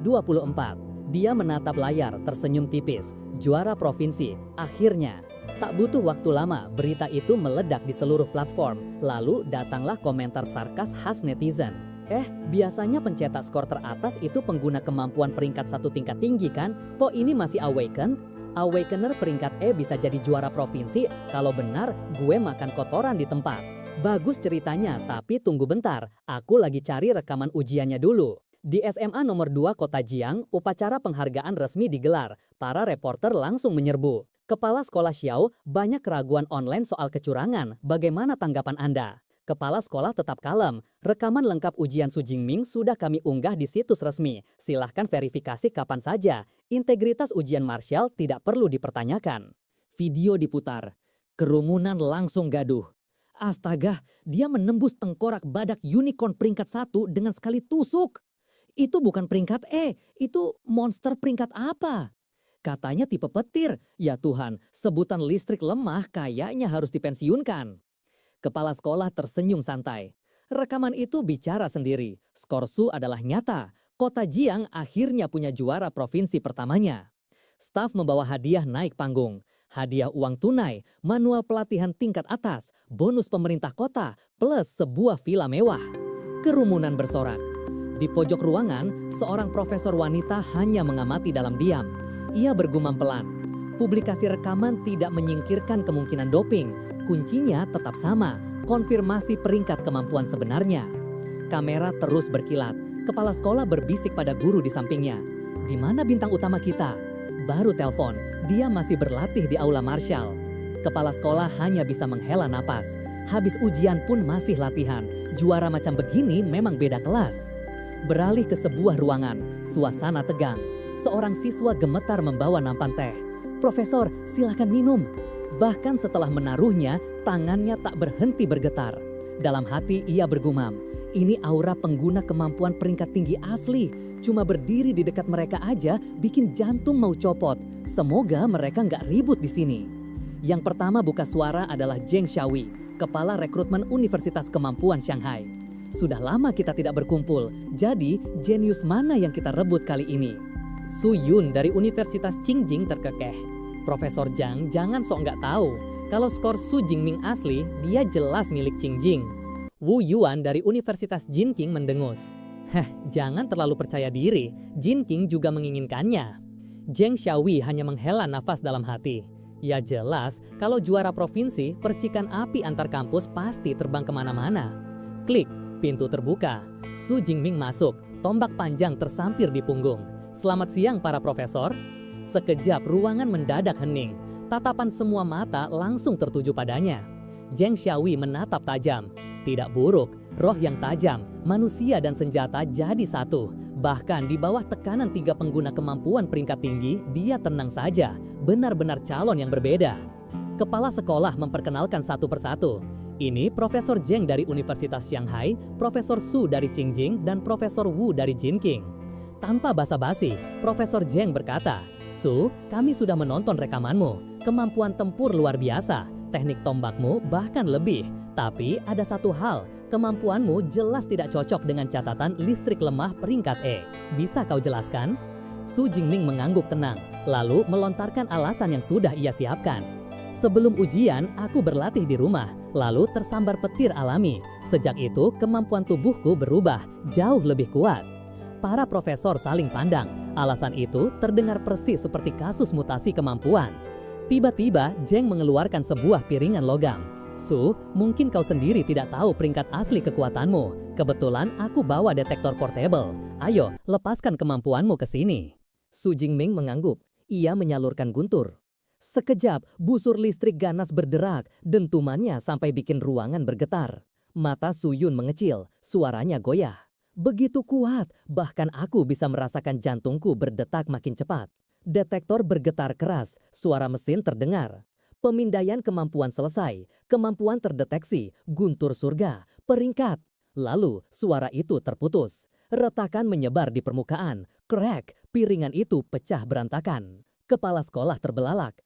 Dia menatap layar, tersenyum tipis, juara provinsi, akhirnya. Tak butuh waktu lama, berita itu meledak di seluruh platform, lalu datanglah komentar sarkas khas netizen. Biasanya pencetak skor teratas itu pengguna kemampuan peringkat satu tingkat tinggi kan? Kok ini masih awakened? Awakener peringkat E bisa jadi juara provinsi, kalau benar gue makan kotoran di tempat. Bagus ceritanya, tapi tunggu bentar, aku lagi cari rekaman ujiannya dulu. Di SMA nomor 2 Kota Jiang, upacara penghargaan resmi digelar. Para reporter langsung menyerbu. Kepala Sekolah Xiao, banyak keraguan online soal kecurangan. Bagaimana tanggapan Anda? Kepala sekolah tetap kalem. Rekaman lengkap ujian Su Jingming sudah kami unggah di situs resmi. Silahkan verifikasi kapan saja. Integritas ujian Martial tidak perlu dipertanyakan. Video diputar. Kerumunan langsung gaduh. Astaga, dia menembus tengkorak badak unicorn peringkat 1 dengan sekali tusuk. Itu bukan peringkat E, itu monster peringkat apa? Katanya tipe petir. Ya Tuhan, sebutan listrik lemah kayaknya harus dipensiunkan. Kepala sekolah tersenyum santai. Rekaman itu bicara sendiri. Skor Su adalah nyata. Kota Jiang akhirnya punya juara provinsi pertamanya. Staf membawa hadiah naik panggung. Hadiah uang tunai, manual pelatihan tingkat atas, bonus pemerintah kota, plus sebuah villa mewah. Kerumunan bersorak. Di pojok ruangan, seorang profesor wanita hanya mengamati dalam diam. Ia bergumam pelan. Publikasi rekaman tidak menyingkirkan kemungkinan doping. Kuncinya tetap sama, konfirmasi peringkat kemampuan sebenarnya. Kamera terus berkilat. Kepala sekolah berbisik pada guru di sampingnya. Di mana bintang utama kita? Baru telepon, dia masih berlatih di aula Martial. Kepala sekolah hanya bisa menghela napas. Habis ujian pun masih latihan. Juara macam begini memang beda kelas. Beralih ke sebuah ruangan, suasana tegang. Seorang siswa gemetar membawa nampan teh. Profesor, silakan minum. Bahkan setelah menaruhnya, tangannya tak berhenti bergetar. Dalam hati ia bergumam, ini aura pengguna kemampuan peringkat tinggi asli. Cuma berdiri di dekat mereka aja bikin jantung mau copot. Semoga mereka nggak ribut di sini. Yang pertama buka suara adalah Zheng Xiaoyi, Kepala Rekrutmen Universitas Kemampuan Shanghai. Sudah lama kita tidak berkumpul, jadi jenius mana yang kita rebut kali ini? Su Yun dari Universitas Qingjing terkekeh. Profesor Zhang jangan sok nggak tahu. Kalau skor Su Jingming asli, dia jelas milik Qingjing. Wu Yuan dari Universitas Jinqing mendengus. Jangan terlalu percaya diri. Jinqing juga menginginkannya. Zheng Xiaoyi hanya menghela nafas dalam hati. Ya jelas, kalau juara provinsi, percikan api antar kampus pasti terbang kemana-mana. Klik, pintu terbuka. Su Jingming masuk, tombak panjang tersampir di punggung. Selamat siang para profesor. Sekejap ruangan mendadak hening. Tatapan semua mata langsung tertuju padanya. Zheng Xiaoyi menatap tajam. Tidak buruk, roh yang tajam, manusia dan senjata jadi satu. Bahkan di bawah tekanan 3 pengguna kemampuan peringkat tinggi, dia tenang saja. Benar-benar calon yang berbeda. Kepala sekolah memperkenalkan satu persatu. Ini Profesor Zheng dari Universitas Shanghai, Profesor Su dari Qingjing, dan Profesor Wu dari Jinqing. Tanpa basa-basi, Profesor Zheng berkata, Su, kami sudah menonton rekamanmu. Kemampuan tempur luar biasa, teknik tombakmu bahkan lebih. Tapi ada satu hal, kemampuanmu jelas tidak cocok dengan catatan listrik lemah peringkat E. Bisa kau jelaskan? Su Jingming mengangguk tenang, lalu melontarkan alasan yang sudah ia siapkan. Sebelum ujian, aku berlatih di rumah, lalu tersambar petir alami. Sejak itu, kemampuan tubuhku berubah, jauh lebih kuat. Para profesor saling pandang. Alasan itu terdengar persis seperti kasus mutasi kemampuan. Tiba-tiba, Zheng mengeluarkan sebuah piringan logam. Su, mungkin kau sendiri tidak tahu peringkat asli kekuatanmu. Kebetulan aku bawa detektor portable. Ayo, lepaskan kemampuanmu ke sini. Su Jingming mengangguk. Ia menyalurkan guntur. Sekejap, busur listrik ganas berderak, dentumannya sampai bikin ruangan bergetar. Mata Su Yun mengecil, suaranya goyah. Begitu kuat, bahkan aku bisa merasakan jantungku berdetak makin cepat. Detektor bergetar keras, suara mesin terdengar. Pemindaian kemampuan selesai, kemampuan terdeteksi, guntur surga, peringkat. Lalu suara itu terputus. Retakan menyebar di permukaan. Crack, piringan itu pecah berantakan. Kepala sekolah terbelalak.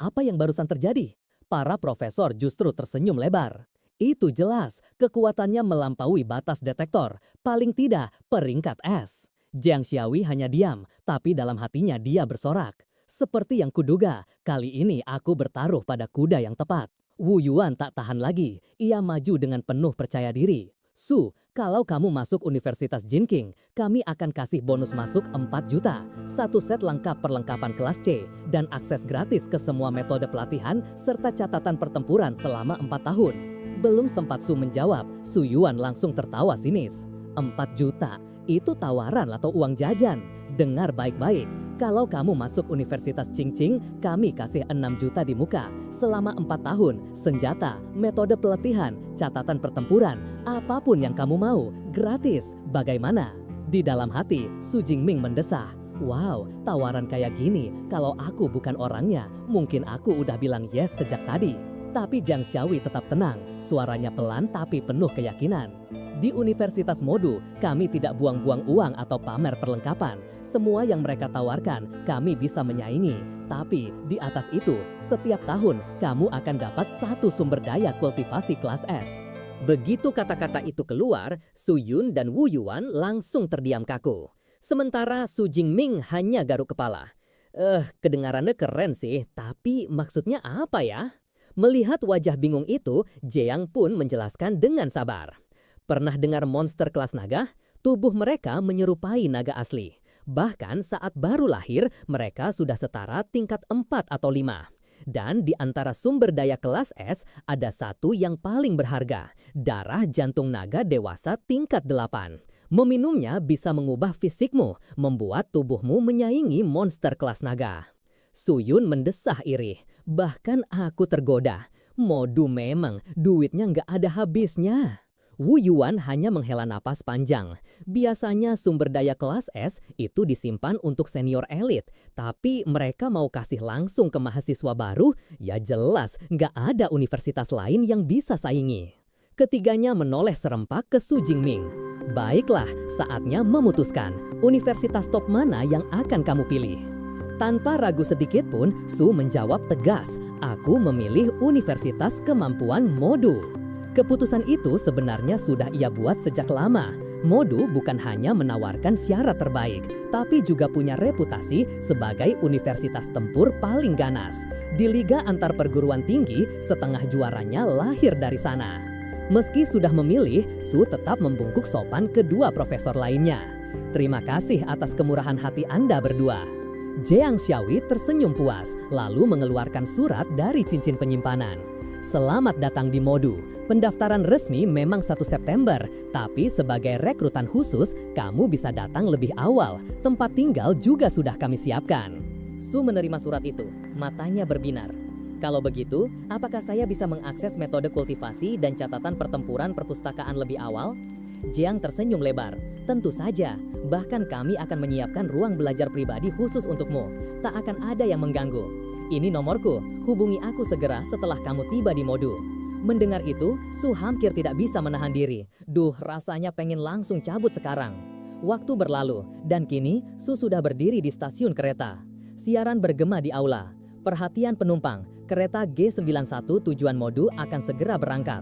Apa yang barusan terjadi? para profesor justru tersenyum lebar. Itu jelas, kekuatannya melampaui batas detektor, paling tidak peringkat S. Jiang Xiaoyi hanya diam, tapi dalam hatinya dia bersorak. Seperti yang kuduga, kali ini aku bertaruh pada kuda yang tepat. Wu Yuan tak tahan lagi, ia maju dengan penuh percaya diri. Su, kalau kamu masuk Universitas Jinqing, kami akan kasih bonus masuk 4 juta, satu set lengkap perlengkapan kelas C, dan akses gratis ke semua metode pelatihan serta catatan pertempuran selama 4 tahun. Belum sempat Su menjawab, Su Yuan langsung tertawa sinis. 4 juta, itu tawaran atau uang jajan? Dengar baik-baik, kalau kamu masuk Universitas Jinqing, kami kasih 6 juta di muka. Selama 4 tahun, senjata, metode pelatihan, catatan pertempuran, apapun yang kamu mau, gratis. Bagaimana? Di dalam hati, Su Jingming mendesah. Wow, tawaran kayak gini, kalau aku bukan orangnya, mungkin aku udah bilang yes sejak tadi. Tapi Jiang Xiaoyi tetap tenang, suaranya pelan tapi penuh keyakinan. Di Universitas Modu, kami tidak buang-buang uang atau pamer perlengkapan. Semua yang mereka tawarkan, kami bisa menyaingi. Tapi di atas itu, setiap tahun kamu akan dapat satu sumber daya kultivasi kelas S. Begitu kata-kata itu keluar, Su Yun dan Wu Yuan langsung terdiam kaku. Sementara Su Jingming hanya garuk kepala. Kedengarannya keren sih, tapi maksudnya apa ya? Melihat wajah bingung itu, Jiang pun menjelaskan dengan sabar. Pernah dengar monster kelas naga? Tubuh mereka menyerupai naga asli. Bahkan saat baru lahir, mereka sudah setara tingkat 4 atau 5. Dan di antara sumber daya kelas S, ada satu yang paling berharga. Darah jantung naga dewasa tingkat 8. Meminumnya bisa mengubah fisikmu, membuat tubuhmu menyaingi monster kelas naga. Su Yun mendesah iri. Bahkan aku tergoda. Modu memang, duitnya nggak ada habisnya. Wu Yuan hanya menghela napas panjang. Biasanya sumber daya kelas S itu disimpan untuk senior elit. Tapi mereka mau kasih langsung ke mahasiswa baru, ya jelas nggak ada universitas lain yang bisa saingi. Ketiganya menoleh serempak ke Su Jingming. Baiklah, saatnya memutuskan. Universitas top mana yang akan kamu pilih? Tanpa ragu sedikit pun, Su menjawab tegas, aku memilih Universitas Kemampuan Modu. Keputusan itu sebenarnya sudah ia buat sejak lama. Modu bukan hanya menawarkan syarat terbaik, tapi juga punya reputasi sebagai universitas tempur paling ganas. Di liga antar perguruan tinggi, setengah juaranya lahir dari sana. Meski sudah memilih, Su tetap membungkuk sopan kedua profesor lainnya. Terima kasih atas kemurahan hati Anda berdua. Jiang Xiaoyi tersenyum puas, lalu mengeluarkan surat dari cincin penyimpanan. Selamat datang di Modu. Pendaftaran resmi memang 1 September, tapi sebagai rekrutan khusus, kamu bisa datang lebih awal. Tempat tinggal juga sudah kami siapkan. Su menerima surat itu, matanya berbinar. Kalau begitu, apakah saya bisa mengakses metode kultivasi dan catatan pertempuran perpustakaan lebih awal? Jiang tersenyum lebar. Tentu saja, bahkan kami akan menyiapkan ruang belajar pribadi khusus untukmu. Tak akan ada yang mengganggu. Ini nomorku, hubungi aku segera setelah kamu tiba di Modu. Mendengar itu, Su hampir tidak bisa menahan diri. Duh, rasanya pengen langsung cabut sekarang. Waktu berlalu, dan kini Su sudah berdiri di stasiun kereta. Siaran bergema di aula. Perhatian penumpang, kereta G91 tujuan Modu akan segera berangkat.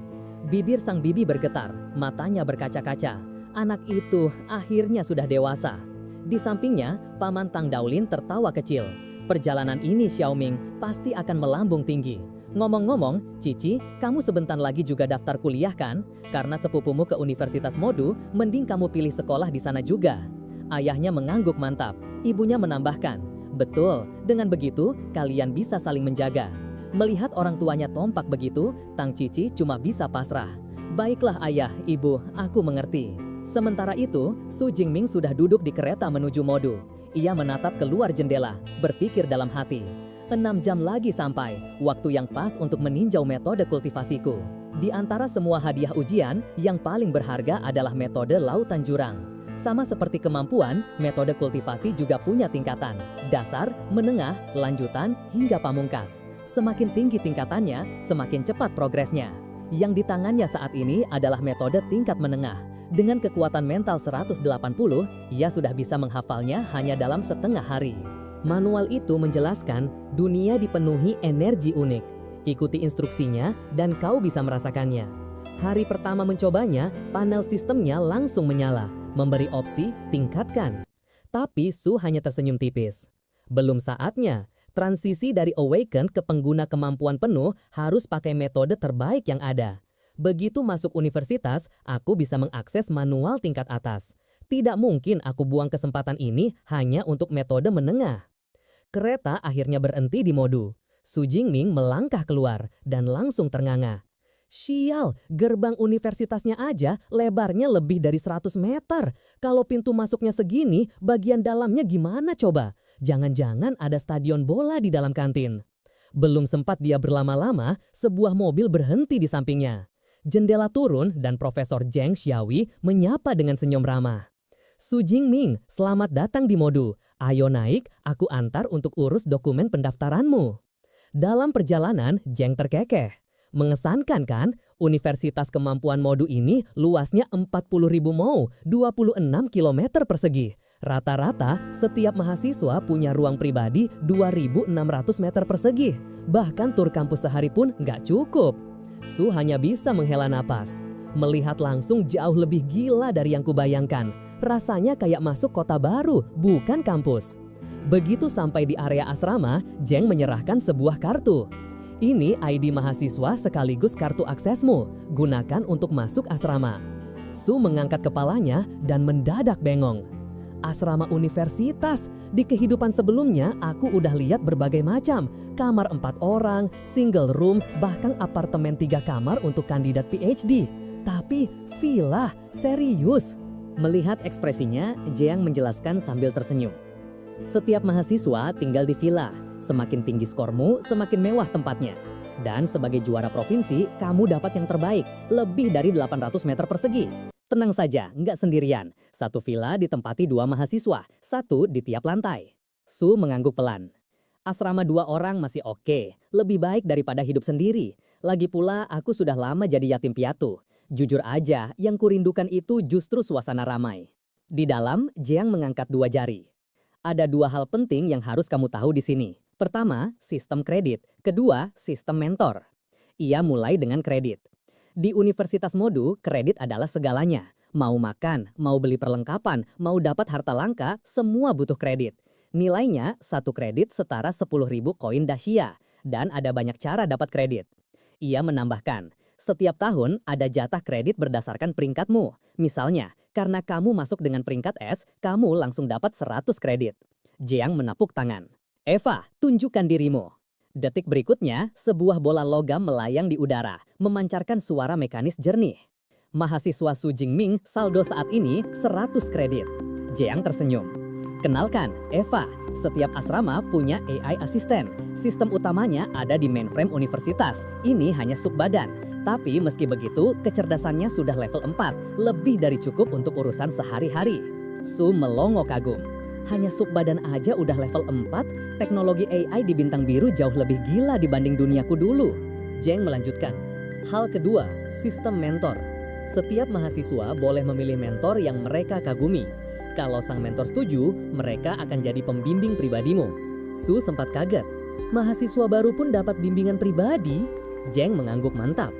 Bibir sang bibi bergetar, matanya berkaca-kaca. Anak itu akhirnya sudah dewasa. Di sampingnya, Paman Tang Daolin tertawa kecil. Perjalanan ini Xiaoming pasti akan melambung tinggi. Ngomong-ngomong, Cici, kamu sebentar lagi juga daftar kuliah kan? Karena sepupumu ke Universitas Modu, mending kamu pilih sekolah di sana juga. Ayahnya mengangguk mantap. Ibunya menambahkan, betul, dengan begitu kalian bisa saling menjaga. Melihat orang tuanya tompak begitu, Tang Cici cuma bisa pasrah. Baiklah ayah, ibu, aku mengerti. Sementara itu, Su Jingming sudah duduk di kereta menuju Modu. Ia menatap keluar jendela, berpikir dalam hati. 6 jam lagi sampai, waktu yang pas untuk meninjau metode kultivasiku. Di antara semua hadiah ujian, yang paling berharga adalah metode lautan jurang. Sama seperti kemampuan, metode kultivasi juga punya tingkatan. Dasar, menengah, lanjutan, hingga pamungkas. Semakin tinggi tingkatannya, semakin cepat progresnya. Yang di tangannya saat ini adalah metode tingkat menengah. Dengan kekuatan mental 180, ia sudah bisa menghafalnya hanya dalam setengah hari. Manual itu menjelaskan dunia dipenuhi energi unik. Ikuti instruksinya dan kau bisa merasakannya. Hari pertama mencobanya, panel sistemnya langsung menyala, memberi opsi tingkatkan. Tapi Su hanya tersenyum tipis. Belum saatnya. Transisi dari awaken ke pengguna kemampuan penuh harus pakai metode terbaik yang ada. Begitu masuk universitas, aku bisa mengakses manual tingkat atas. Tidak mungkin aku buang kesempatan ini hanya untuk metode menengah. Kereta akhirnya berhenti di Modu. Su Jingming melangkah keluar dan langsung ternganga. Sial, gerbang universitasnya aja lebarnya lebih dari 100 meter. Kalau pintu masuknya segini, bagian dalamnya gimana coba? Jangan-jangan ada stadion bola di dalam kantin. Belum sempat dia berlama-lama, sebuah mobil berhenti di sampingnya. Jendela turun dan Profesor Zheng Xiaoyi menyapa dengan senyum ramah. Su Jingming, selamat datang di Modu. Ayo naik, aku antar untuk urus dokumen pendaftaranmu. Dalam perjalanan, Zheng terkekeh. Mengesankan kan? Universitas Kemampuan Modu ini luasnya 40.000 mou, 26 km persegi. Rata-rata, setiap mahasiswa punya ruang pribadi 2.600 meter persegi. Bahkan tur kampus sehari pun nggak cukup. Su hanya bisa menghela napas. Melihat langsung jauh lebih gila dari yang kubayangkan. Rasanya kayak masuk kota baru, bukan kampus. Begitu sampai di area asrama, Zheng menyerahkan sebuah kartu. Ini ID mahasiswa sekaligus kartu aksesmu. Gunakan untuk masuk asrama. Su mengangkat kepalanya dan mendadak bengong. Asrama universitas. Di kehidupan sebelumnya aku udah lihat berbagai macam. Kamar 4 orang, single room, bahkan apartemen 3 kamar untuk kandidat PhD. Tapi villa, serius. Melihat ekspresinya, Jiang menjelaskan sambil tersenyum. Setiap mahasiswa tinggal di villa. Semakin tinggi skormu, semakin mewah tempatnya. Dan sebagai juara provinsi, kamu dapat yang terbaik, lebih dari 800 meter persegi. Tenang saja, nggak sendirian. Satu villa ditempati 2 mahasiswa, 1 di tiap lantai. Su mengangguk pelan. Asrama 2 orang masih oke, lebih baik daripada hidup sendiri. Lagi pula, aku sudah lama jadi yatim piatu. Jujur aja, yang kurindukan itu justru suasana ramai. Di dalam, Jiang mengangkat 2 jari. Ada 2 hal penting yang harus kamu tahu di sini. Pertama, sistem kredit. Kedua, sistem mentor. Ia mulai dengan kredit. Di Universitas Modu, kredit adalah segalanya. Mau makan, mau beli perlengkapan, mau dapat harta langka, semua butuh kredit. Nilainya 1 kredit setara 10.000 koin Daxia. Dan ada banyak cara dapat kredit. Ia menambahkan, setiap tahun ada jatah kredit berdasarkan peringkatmu. Misalnya, karena kamu masuk dengan peringkat S, kamu langsung dapat 100 kredit. Jiang menapuk tangan. Eva, tunjukkan dirimu. Detik berikutnya, sebuah bola logam melayang di udara, memancarkan suara mekanis jernih. Mahasiswa Su Jingming saldo saat ini 100 kredit. Jiang tersenyum. Kenalkan, Eva, setiap asrama punya AI asisten. Sistem utamanya ada di mainframe universitas. Ini hanya subbadan. Tapi meski begitu, kecerdasannya sudah level 4, lebih dari cukup untuk urusan sehari-hari. Su melongo kagum. Hanya subbadan aja udah level 4, teknologi AI di Bintang Biru jauh lebih gila dibanding duniaku dulu. Zheng melanjutkan. Hal kedua, sistem mentor. Setiap mahasiswa boleh memilih mentor yang mereka kagumi. Kalau sang mentor setuju, mereka akan jadi pembimbing pribadimu. Su sempat kaget. Mahasiswa baru pun dapat bimbingan pribadi? Zheng mengangguk mantap.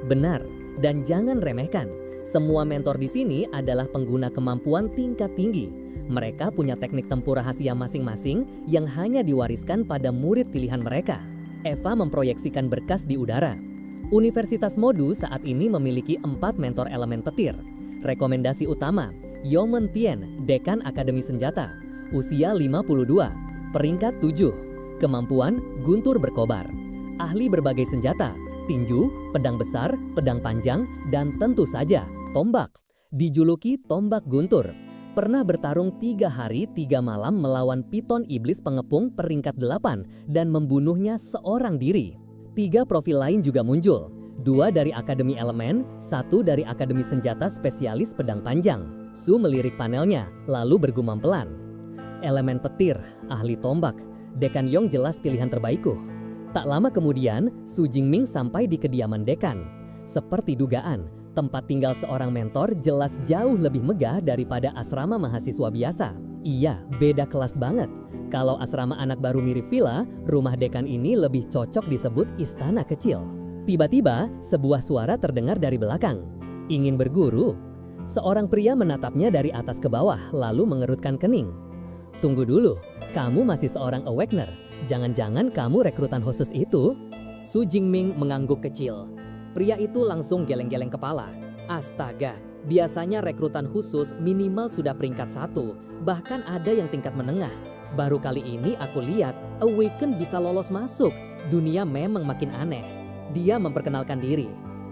Benar, dan jangan remehkan. Semua mentor di sini adalah pengguna kemampuan tingkat tinggi. Mereka punya teknik tempur rahasia masing-masing yang hanya diwariskan pada murid pilihan mereka. Eva memproyeksikan berkas di udara. Universitas Modu saat ini memiliki 4 mentor elemen petir. Rekomendasi utama, Yomen Tien, Dekan Akademi Senjata. Usia 52, peringkat 7. Kemampuan, guntur berkobar. Ahli berbagai senjata, tinju, pedang besar, pedang panjang, dan tentu saja, tombak. Dijuluki Tombak Guntur. Pernah bertarung 3 hari 3 malam melawan piton iblis pengepung peringkat 8 dan membunuhnya seorang diri. 3 profil lain juga muncul. 2 dari Akademi Elemen, 1 dari Akademi Senjata Spesialis Pedang Panjang. Su melirik panelnya, lalu bergumam pelan. Elemen petir, ahli tombak. Dekan Yong jelas pilihan terbaikku. Tak lama kemudian, Su Jingming sampai di kediaman dekan. Seperti dugaan, tempat tinggal seorang mentor jelas jauh lebih megah daripada asrama mahasiswa biasa. Iya, beda kelas banget. Kalau asrama anak baru mirip villa, rumah dekan ini lebih cocok disebut istana kecil. Tiba-tiba, sebuah suara terdengar dari belakang. Ingin berguru? Seorang pria menatapnya dari atas ke bawah, lalu mengerutkan kening. Tunggu dulu, kamu masih seorang awakener. Jangan-jangan kamu rekrutan khusus itu? Su Jingming mengangguk kecil. Pria itu langsung geleng-geleng kepala. Astaga, biasanya rekrutan khusus minimal sudah peringkat 1, bahkan ada yang tingkat menengah. Baru kali ini aku lihat Awaken bisa lolos masuk. Dunia memang makin aneh. Dia memperkenalkan diri.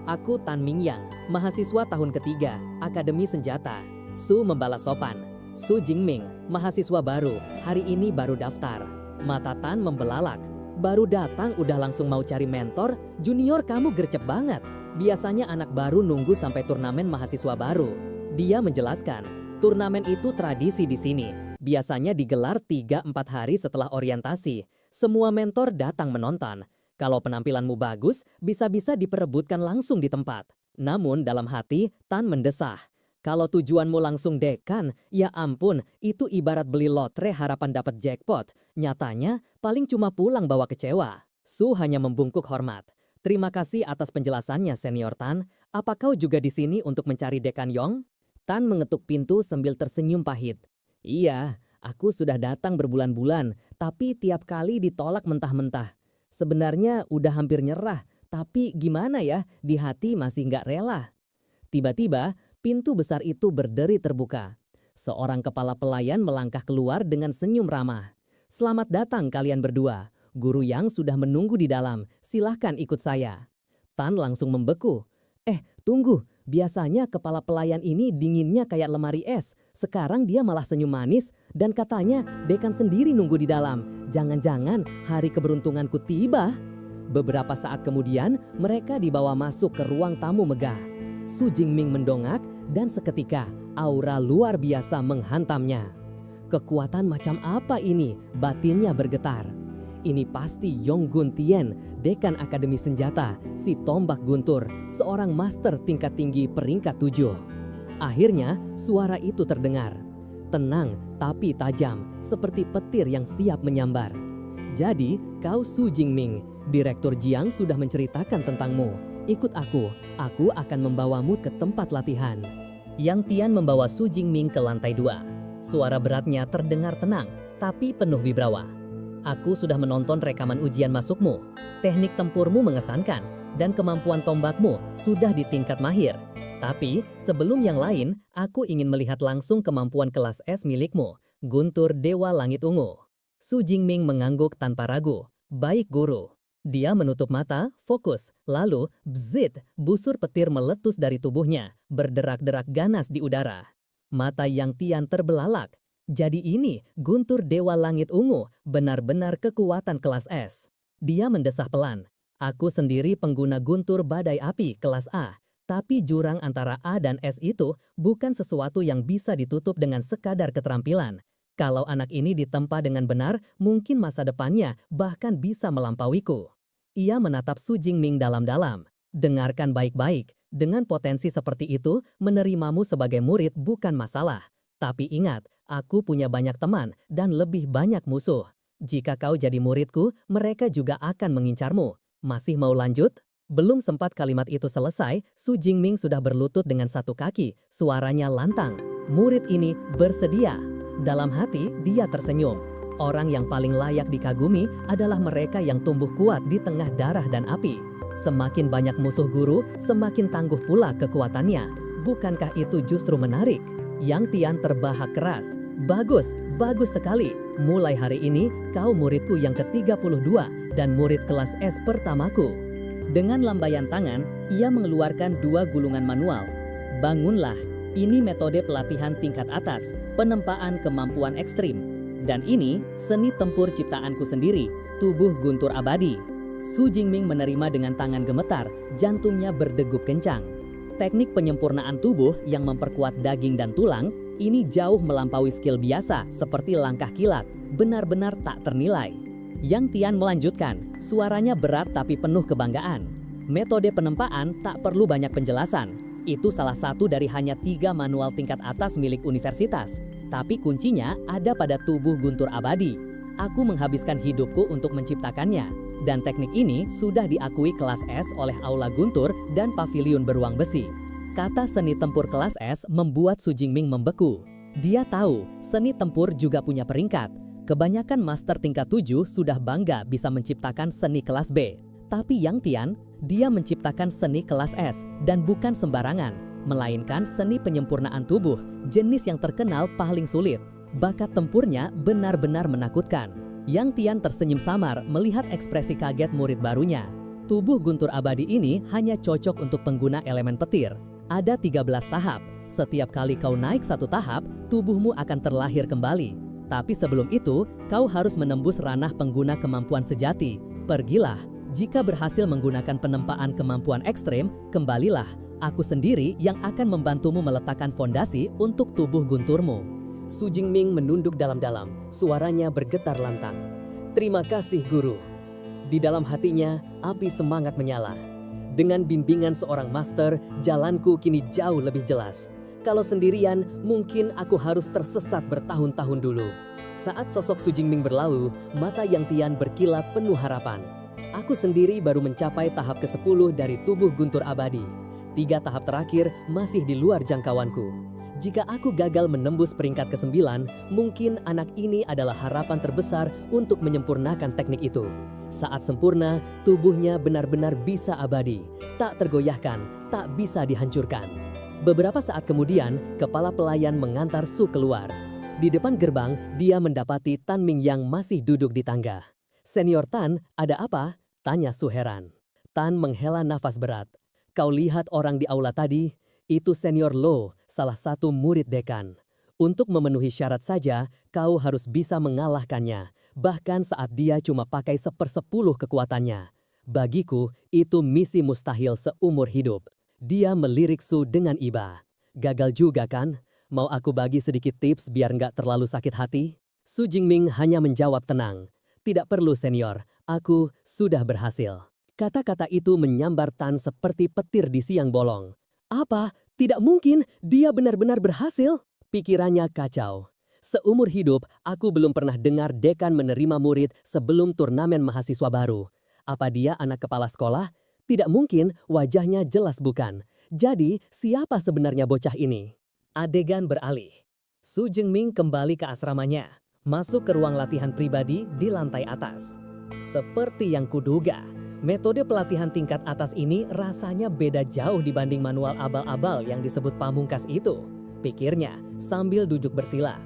Aku Tan Mingyang, mahasiswa tahun ketiga, Akademi Senjata. Su membalas sopan. Su Jingming, mahasiswa baru, hari ini baru daftar. Mata Tan membelalak. Baru datang udah langsung mau cari mentor, junior kamu gercep banget. Biasanya anak baru nunggu sampai turnamen mahasiswa baru. Dia menjelaskan, turnamen itu tradisi di sini. Biasanya digelar 3-4 hari setelah orientasi. Semua mentor datang menonton. Kalau penampilanmu bagus, bisa-bisa diperebutkan langsung di tempat. Namun dalam hati, Tan mendesah. Kalau tujuanmu langsung dekan, ya ampun, itu ibarat beli lotre harapan dapat jackpot. Nyatanya, paling cuma pulang bawa kecewa. Su hanya membungkuk hormat. Terima kasih atas penjelasannya, Senior Tan. Apa kau juga di sini untuk mencari Dekan Yong? Tan mengetuk pintu sambil tersenyum pahit. Iya, aku sudah datang berbulan-bulan, tapi tiap kali ditolak mentah-mentah. Sebenarnya udah hampir nyerah, tapi gimana ya, di hati masih nggak rela. Tiba-tiba, pintu besar itu berderi terbuka. Seorang kepala pelayan melangkah keluar dengan senyum ramah. Selamat datang kalian berdua. Guru Yang sudah menunggu di dalam, silahkan ikut saya. Tan langsung membeku. Tunggu, biasanya kepala pelayan ini dinginnya kayak lemari es. Sekarang dia malah senyum manis dan katanya dekan sendiri nunggu di dalam. Jangan-jangan hari keberuntunganku tiba. Beberapa saat kemudian mereka dibawa masuk ke ruang tamu megah. Su Jingming mendongak dan seketika aura luar biasa menghantamnya. Kekuatan macam apa ini? Batinnya bergetar. Ini pasti Yong Gun Tien, dekan Akademi Senjata, si tombak guntur, seorang master tingkat tinggi peringkat 7. Akhirnya suara itu terdengar. Tenang tapi tajam, seperti petir yang siap menyambar. Jadi kau Su Jingming, Direktur Jiang sudah menceritakan tentangmu. Ikut aku akan membawamu ke tempat latihan. Yang Tian membawa Su Jingming ke lantai 2. Suara beratnya terdengar tenang, tapi penuh wibawa. Aku sudah menonton rekaman ujian masukmu. Teknik tempurmu mengesankan dan kemampuan tombakmu sudah di tingkat mahir. Tapi sebelum yang lain, aku ingin melihat langsung kemampuan kelas S milikmu, Guntur Dewa Langit Ungu. Su Jingming mengangguk tanpa ragu. Baik guru. Dia menutup mata, fokus. Lalu, bzit, busur petir meletus dari tubuhnya, berderak-derak ganas di udara. Mata Yang Tian terbelalak. Jadi ini Guntur Dewa Langit Ungu, benar-benar kekuatan kelas S. Dia mendesah pelan. Aku sendiri pengguna Guntur Badai Api kelas A. Tapi jurang antara A dan S itu bukan sesuatu yang bisa ditutup dengan sekadar keterampilan. Kalau anak ini ditempa dengan benar, mungkin masa depannya bahkan bisa melampauiku. Ia menatap Su Jingming dalam-dalam. Dengarkan baik-baik, dengan potensi seperti itu, menerimamu sebagai murid bukan masalah. Tapi ingat, aku punya banyak teman dan lebih banyak musuh. Jika kau jadi muridku, mereka juga akan mengincarmu. Masih mau lanjut? Belum sempat kalimat itu selesai, Su Jingming sudah berlutut dengan satu kaki, suaranya lantang. Murid ini bersedia. Dalam hati, dia tersenyum. Orang yang paling layak dikagumi adalah mereka yang tumbuh kuat di tengah darah dan api. Semakin banyak musuh guru, semakin tangguh pula kekuatannya. Bukankah itu justru menarik? Yang Tian terbahak keras. Bagus, bagus sekali. Mulai hari ini, kau muridku yang ke-32 dan murid kelas S pertamaku. Dengan lambaian tangan, ia mengeluarkan 2 gulungan manual. Bangunlah, ini metode pelatihan tingkat atas, penempaan kemampuan ekstrim. Dan ini seni tempur ciptaanku sendiri, tubuh guntur abadi. Su Jingming menerima dengan tangan gemetar, jantungnya berdegup kencang. Teknik penyempurnaan tubuh yang memperkuat daging dan tulang, ini jauh melampaui skill biasa seperti langkah kilat, benar-benar tak ternilai. Yang Tian melanjutkan, suaranya berat tapi penuh kebanggaan. Metode penempaan tak perlu banyak penjelasan. Itu salah satu dari hanya 3 manual tingkat atas milik universitas. Tapi kuncinya ada pada tubuh guntur abadi. Aku menghabiskan hidupku untuk menciptakannya. Dan teknik ini sudah diakui kelas S oleh Aula Guntur dan Paviliun Beruang Besi. Kata seni tempur kelas S membuat Su Jingming membeku. Dia tahu seni tempur juga punya peringkat. Kebanyakan master tingkat 7 sudah bangga bisa menciptakan seni kelas B. Tapi Yang Tian, dia menciptakan seni kelas S dan bukan sembarangan. Melainkan seni penyempurnaan tubuh, jenis yang terkenal paling sulit. Bakat tempurnya benar-benar menakutkan. Yang Tian tersenyum samar melihat ekspresi kaget murid barunya. Tubuh guntur abadi ini hanya cocok untuk pengguna elemen petir. Ada 13 tahap. Setiap kali kau naik satu tahap, tubuhmu akan terlahir kembali. Tapi sebelum itu, kau harus menembus ranah pengguna kemampuan sejati. Pergilah. Jika berhasil menggunakan penempaan kemampuan ekstrem, kembalilah. Aku sendiri yang akan membantumu meletakkan fondasi untuk tubuh gunturmu. Su Jingming menunduk dalam-dalam, suaranya bergetar lantang. Terima kasih, Guru. Di dalam hatinya, api semangat menyala. Dengan bimbingan seorang master, jalanku kini jauh lebih jelas. Kalau sendirian, mungkin aku harus tersesat bertahun-tahun dulu. Saat sosok Su Jingming berlalu, mata Yang Tian berkilat penuh harapan. Aku sendiri baru mencapai tahap ke-10 dari tubuh guntur abadi. 3 tahap terakhir masih di luar jangkauanku. Jika aku gagal menembus peringkat ke-9, mungkin anak ini adalah harapan terbesar untuk menyempurnakan teknik itu. Saat sempurna, tubuhnya benar-benar bisa abadi, tak tergoyahkan, tak bisa dihancurkan. Beberapa saat kemudian, kepala pelayan mengantar Su keluar. Di depan gerbang, dia mendapati Tan Mingyang masih duduk di tangga. "Senior Tan, ada apa?" tanya Su heran. Tan menghela nafas berat. "Kau lihat orang di aula tadi? Itu Senior Lo, salah satu murid dekan. Untuk memenuhi syarat saja, kau harus bisa mengalahkannya, bahkan saat dia cuma pakai 1/10 kekuatannya. Bagiku, itu misi mustahil seumur hidup." Dia melirik Su dengan iba. "Gagal juga kan? Mau aku bagi sedikit tips biar nggak terlalu sakit hati?" Su Jingming hanya menjawab tenang. "Tidak perlu, senior. Aku sudah berhasil." Kata-kata itu menyambar Tan seperti petir di siang bolong. "Apa? Tidak mungkin, dia benar-benar berhasil?" Pikirannya kacau. "Seumur hidup, aku belum pernah dengar dekan menerima murid sebelum turnamen mahasiswa baru. Apa dia anak kepala sekolah? Tidak mungkin, wajahnya jelas bukan. Jadi, siapa sebenarnya bocah ini?" Adegan beralih. Su Jingming kembali ke asramanya, masuk ke ruang latihan pribadi di lantai atas. Seperti yang kuduga, metode pelatihan tingkat atas ini rasanya beda jauh dibanding manual abal-abal yang disebut Pamungkas itu, pikirnya sambil duduk bersila.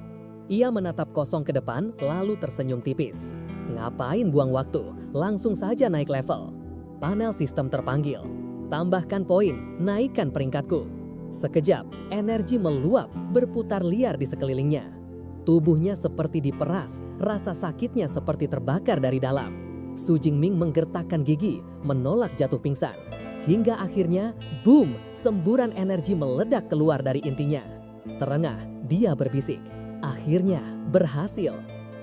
Ia menatap kosong ke depan lalu tersenyum tipis. Ngapain buang waktu, langsung saja naik level. Panel sistem terpanggil. Tambahkan poin, naikkan peringkatku. Sekejap, energi meluap, berputar liar di sekelilingnya. Tubuhnya seperti diperas, rasa sakitnya seperti terbakar dari dalam. Su Jingming menggertakkan gigi, menolak jatuh pingsan. Hingga akhirnya, boom, semburan energi meledak keluar dari intinya. Terengah, dia berbisik. Akhirnya, berhasil.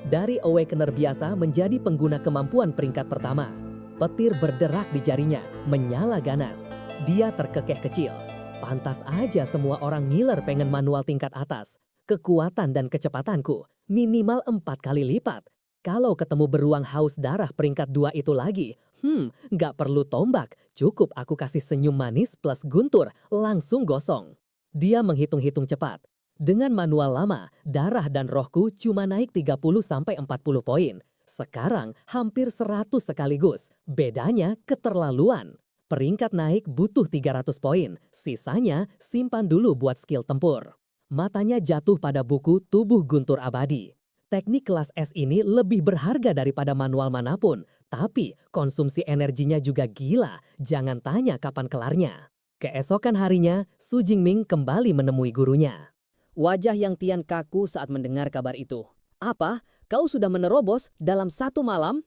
Dari awakener biasa menjadi pengguna kemampuan peringkat pertama. Petir berderak di jarinya, menyala ganas. Dia terkekeh kecil. Pantas aja semua orang ngiler pengen manual tingkat atas. Kekuatan dan kecepatanku minimal 4 kali lipat. Kalau ketemu beruang haus darah peringkat 2 itu lagi, gak perlu tombak, cukup aku kasih senyum manis plus guntur, langsung gosong. Dia menghitung-hitung cepat. Dengan manual lama, darah dan rohku cuma naik 30-40 poin. Sekarang hampir 100 sekaligus, bedanya keterlaluan. Peringkat naik butuh 300 poin, sisanya simpan dulu buat skill tempur. Matanya jatuh pada buku Tubuh Guntur Abadi. Teknik kelas S ini lebih berharga daripada manual manapun, tapi konsumsi energinya juga gila, jangan tanya kapan kelarnya. Keesokan harinya, Su Jingming kembali menemui gurunya. Wajah Yang Tian kaku saat mendengar kabar itu. "Apa? Kau sudah menerobos dalam 1 malam?"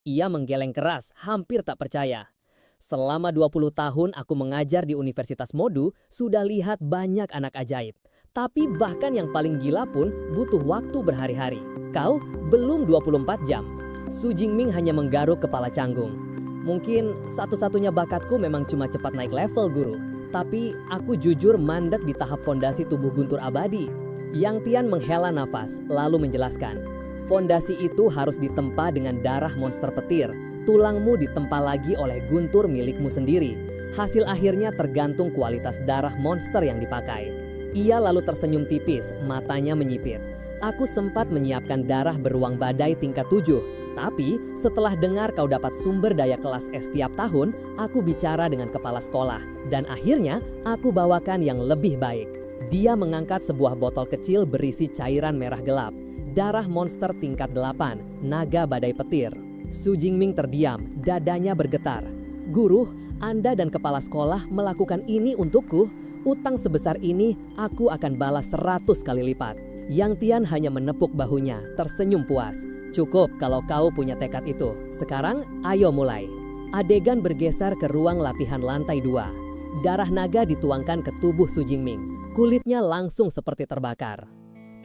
Ia menggeleng keras, hampir tak percaya. "Selama 20 tahun aku mengajar di Universitas Modu, sudah lihat banyak anak ajaib. Tapi bahkan yang paling gila pun butuh waktu berhari-hari. Kau belum 24 jam. Su Jingming hanya menggaruk kepala canggung. "Mungkin satu-satunya bakatku memang cuma cepat naik level, Guru. Tapi aku jujur mandek di tahap fondasi tubuh guntur abadi. Yang Tian menghela nafas, lalu menjelaskan, fondasi itu harus ditempa dengan darah monster petir. Tulangmu ditempa lagi oleh guntur milikmu sendiri. Hasil akhirnya tergantung kualitas darah monster yang dipakai. Ia lalu tersenyum tipis, matanya menyipit. Aku sempat menyiapkan darah beruang badai tingkat 7. Tapi setelah dengar kau dapat sumber daya kelas S tiap tahun, aku bicara dengan kepala sekolah. Dan akhirnya aku bawakan yang lebih baik. Dia mengangkat sebuah botol kecil berisi cairan merah gelap. Darah monster tingkat 8, naga badai petir. Su Jingming terdiam, dadanya bergetar. Guru, Anda dan kepala sekolah melakukan ini untukku. Utang sebesar ini aku akan balas 100 kali lipat. Yang Tian hanya menepuk bahunya, tersenyum puas. Cukup kalau kau punya tekad itu. Sekarang ayo mulai. Adegan bergeser ke ruang latihan lantai 2. Darah naga dituangkan ke tubuh Su Jingming. Kulitnya langsung seperti terbakar.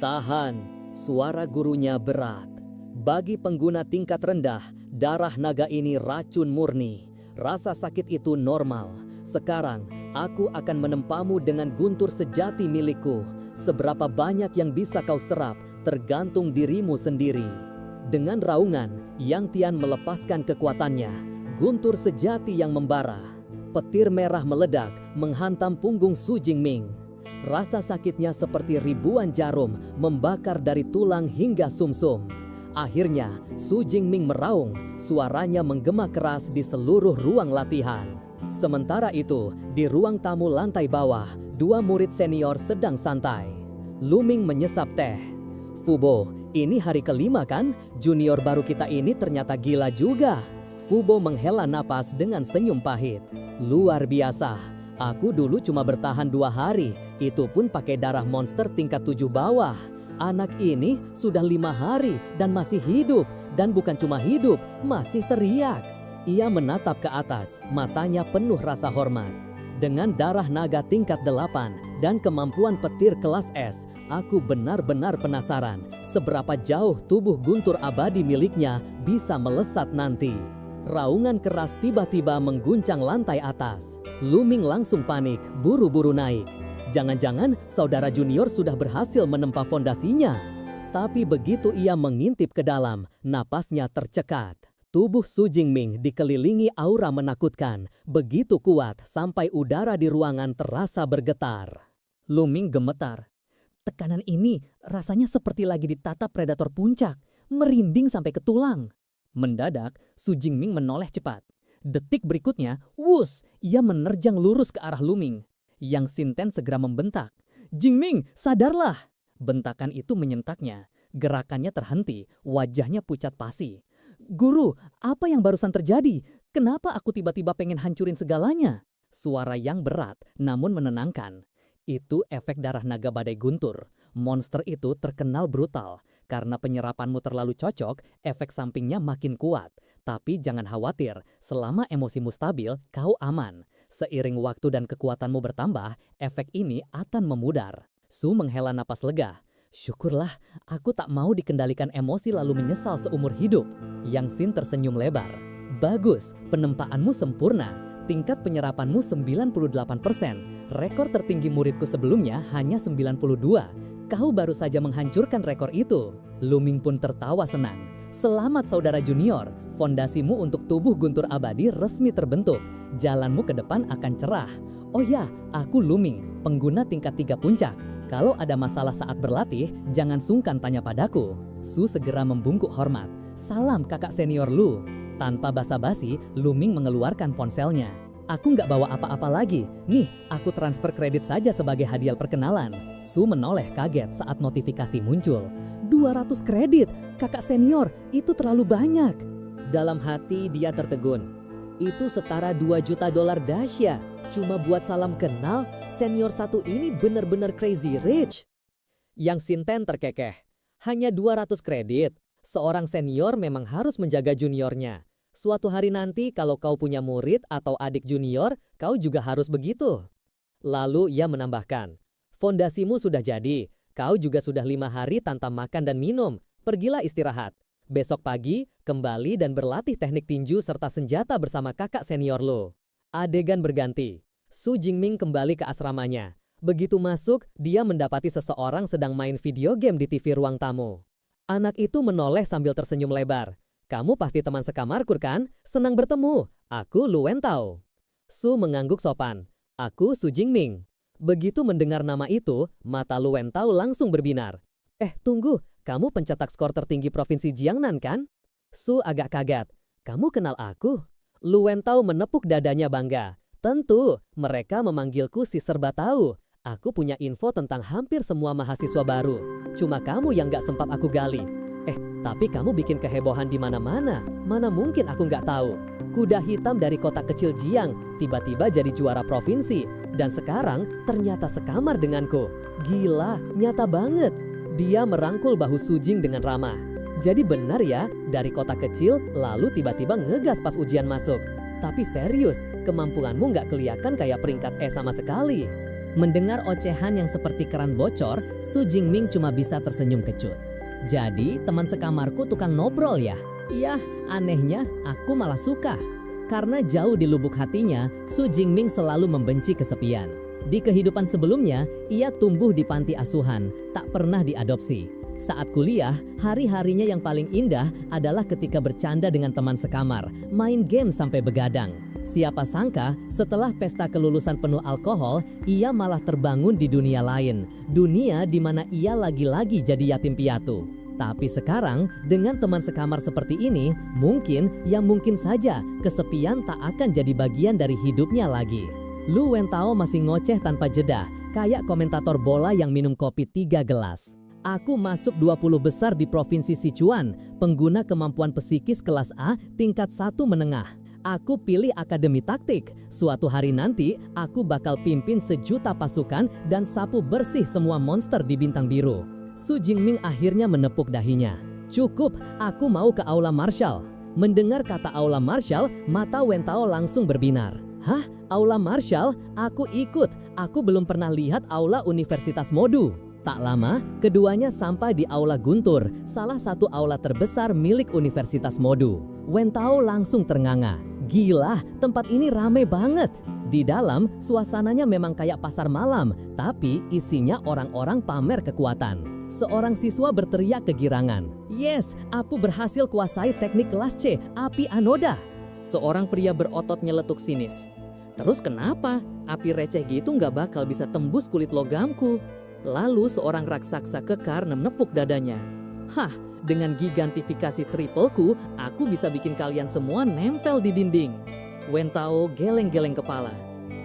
Tahan, suara gurunya berat. Bagi pengguna tingkat rendah, darah naga ini racun murni. Rasa sakit itu normal. Sekarang, aku akan menempamu dengan guntur sejati milikku. Seberapa banyak yang bisa kau serap, tergantung dirimu sendiri. Dengan raungan, Yang Tian melepaskan kekuatannya. Guntur sejati yang membara. Petir merah meledak, menghantam punggung Su Jingming. Rasa sakitnya seperti ribuan jarum membakar dari tulang hingga sumsum. Akhirnya, Su Jingming meraung, suaranya menggema keras di seluruh ruang latihan. Sementara itu, di ruang tamu lantai bawah, 2 murid senior sedang santai. Lu Ming menyesap teh. Fubo, ini hari kelima kan? Junior baru kita ini ternyata gila juga. Fubo menghela napas dengan senyum pahit. Luar biasa. Aku dulu cuma bertahan 2 hari, itu pun pakai darah monster tingkat 7 bawah. Anak ini sudah 5 hari dan masih hidup. Dan bukan cuma hidup, masih teriak. Ia menatap ke atas, matanya penuh rasa hormat. Dengan darah naga tingkat 8 dan kemampuan petir kelas S, aku benar-benar penasaran seberapa jauh tubuh guntur abadi miliknya bisa melesat nanti. Raungan keras tiba-tiba mengguncang lantai atas. Lu Ming langsung panik, buru-buru naik. Jangan-jangan saudara junior sudah berhasil menempa fondasinya. Tapi begitu ia mengintip ke dalam, napasnya tercekat. Tubuh Su Jingming dikelilingi aura menakutkan, begitu kuat sampai udara di ruangan terasa bergetar. Lu Ming gemetar. Tekanan ini rasanya seperti lagi ditatap predator puncak, merinding sampai ke tulang. Mendadak, Su Jingming menoleh cepat. Detik berikutnya, wus, ia menerjang lurus ke arah Lu Ming. Yang Sinten segera membentak. Jingming, sadarlah! Bentakan itu menyentaknya. Gerakannya terhenti, wajahnya pucat pasi. Guru, apa yang barusan terjadi? Kenapa aku tiba-tiba pengen hancurin segalanya? Suara yang berat, namun menenangkan. Itu efek darah naga badai guntur. Monster itu terkenal brutal. Karena penyerapanmu terlalu cocok, efek sampingnya makin kuat. Tapi jangan khawatir, selama emosimu stabil, kau aman. Seiring waktu dan kekuatanmu bertambah, efek ini akan memudar. Su menghela napas lega. Syukurlah, aku tak mau dikendalikan emosi lalu menyesal seumur hidup. Yang Sin tersenyum lebar. Bagus, penempaanmu sempurna. Tingkat penyerapanmu 98%. Rekor tertinggi muridku sebelumnya hanya 92. Kau baru saja menghancurkan rekor itu. Lu Ming pun tertawa senang. Selamat saudara junior, fondasimu untuk tubuh guntur abadi resmi terbentuk. Jalanmu ke depan akan cerah. Oh ya, aku Lu Ming, pengguna tingkat 3 puncak. Kalau ada masalah saat berlatih, jangan sungkan tanya padaku. Su segera membungkuk hormat. Salam kakak senior Lu. Tanpa basa-basi, Lu Ming mengeluarkan ponselnya. Aku nggak bawa apa-apa lagi. Nih, aku transfer kredit saja sebagai hadiah perkenalan. Su menoleh kaget saat notifikasi muncul. 200 kredit, kakak senior, itu terlalu banyak. Dalam hati dia tertegun. Itu setara 2 juta dolar Dacia. Cuma buat salam kenal, senior satu ini benar-benar crazy rich. Yang Sinten terkekeh. Hanya 200 kredit. Seorang senior memang harus menjaga juniornya. Suatu hari nanti kalau kau punya murid atau adik junior, kau juga harus begitu. Lalu ia menambahkan, fondasimu sudah jadi. Kau juga sudah 5 hari tanpa makan dan minum. Pergilah istirahat. Besok pagi, kembali dan berlatih teknik tinju serta senjata bersama kakak senior lo. Adegan berganti. Su Jingming kembali ke asramanya. Begitu masuk, dia mendapati seseorang sedang main video game di TV ruang tamu. Anak itu menoleh sambil tersenyum lebar. "Kamu pasti teman sekamarku kan? Senang bertemu. Aku Lu Wentao." Su mengangguk sopan. "Aku Su Jingming." Begitu mendengar nama itu, mata Lu Wentao langsung berbinar. Tunggu, kamu pencetak skor tertinggi Provinsi Jiangnan kan?" Su agak kaget. "Kamu kenal aku?" Lu Wentao menepuk dadanya bangga. "Tentu, mereka memanggilku si serba tahu. Aku punya info tentang hampir semua mahasiswa baru. Cuma kamu yang gak sempat aku gali." Tapi kamu bikin kehebohan di mana-mana. Mana mungkin aku nggak tahu. Kuda hitam dari kota kecil Jiang tiba-tiba jadi juara provinsi. Dan sekarang ternyata sekamar denganku. Gila, nyata banget. Dia merangkul bahu Su Jing dengan ramah. "Jadi benar ya, dari kota kecil lalu tiba-tiba ngegas pas ujian masuk. Tapi serius, kemampuanmu nggak kelihatan kayak peringkat E sama sekali." Mendengar ocehan yang seperti keran bocor, Su Jingming cuma bisa tersenyum kecut. "Jadi teman sekamarku tukang ngobrol ya?" "Iya, anehnya aku malah suka." Karena jauh di lubuk hatinya, Su Jingming selalu membenci kesepian. Di kehidupan sebelumnya, ia tumbuh di panti asuhan, tak pernah diadopsi. Saat kuliah, hari-harinya yang paling indah adalah ketika bercanda dengan teman sekamar, main game sampai begadang. Siapa sangka setelah pesta kelulusan penuh alkohol, ia malah terbangun di dunia lain. Dunia di mana ia lagi-lagi jadi yatim piatu. Tapi sekarang dengan teman sekamar seperti ini, mungkin saja kesepian tak akan jadi bagian dari hidupnya lagi. Lu Wentao masih ngoceh tanpa jeda, kayak komentator bola yang minum kopi 3 gelas. "Aku masuk 20 besar di Provinsi Sichuan, pengguna kemampuan psikis kelas A tingkat 1 menengah. Aku pilih akademi taktik. Suatu hari nanti, aku bakal pimpin 1.000.000 pasukan dan sapu bersih semua monster di bintang biru." Su Jingming akhirnya menepuk dahinya. "Cukup, aku mau ke aula martial." Mendengar kata aula martial, mata Wentao langsung berbinar. "Hah? Aula martial? Aku ikut. Aku belum pernah lihat aula Universitas Modu." Tak lama, keduanya sampai di Aula Guntur, salah satu aula terbesar milik Universitas Modu. Wentao langsung ternganga. Gila, tempat ini rame banget. Di dalam, suasananya memang kayak pasar malam, tapi isinya orang-orang pamer kekuatan. Seorang siswa berteriak kegirangan. "Yes, aku berhasil kuasai teknik kelas C, api anoda." Seorang pria berotot nyeletuk sinis. "Terus kenapa? Api receh gitu nggak bakal bisa tembus kulit logamku." Lalu seorang raksasa kekar menepuk dadanya. "Hah, dengan gigantifikasi tripleku, aku bisa bikin kalian semua nempel di dinding." Wentao geleng-geleng kepala.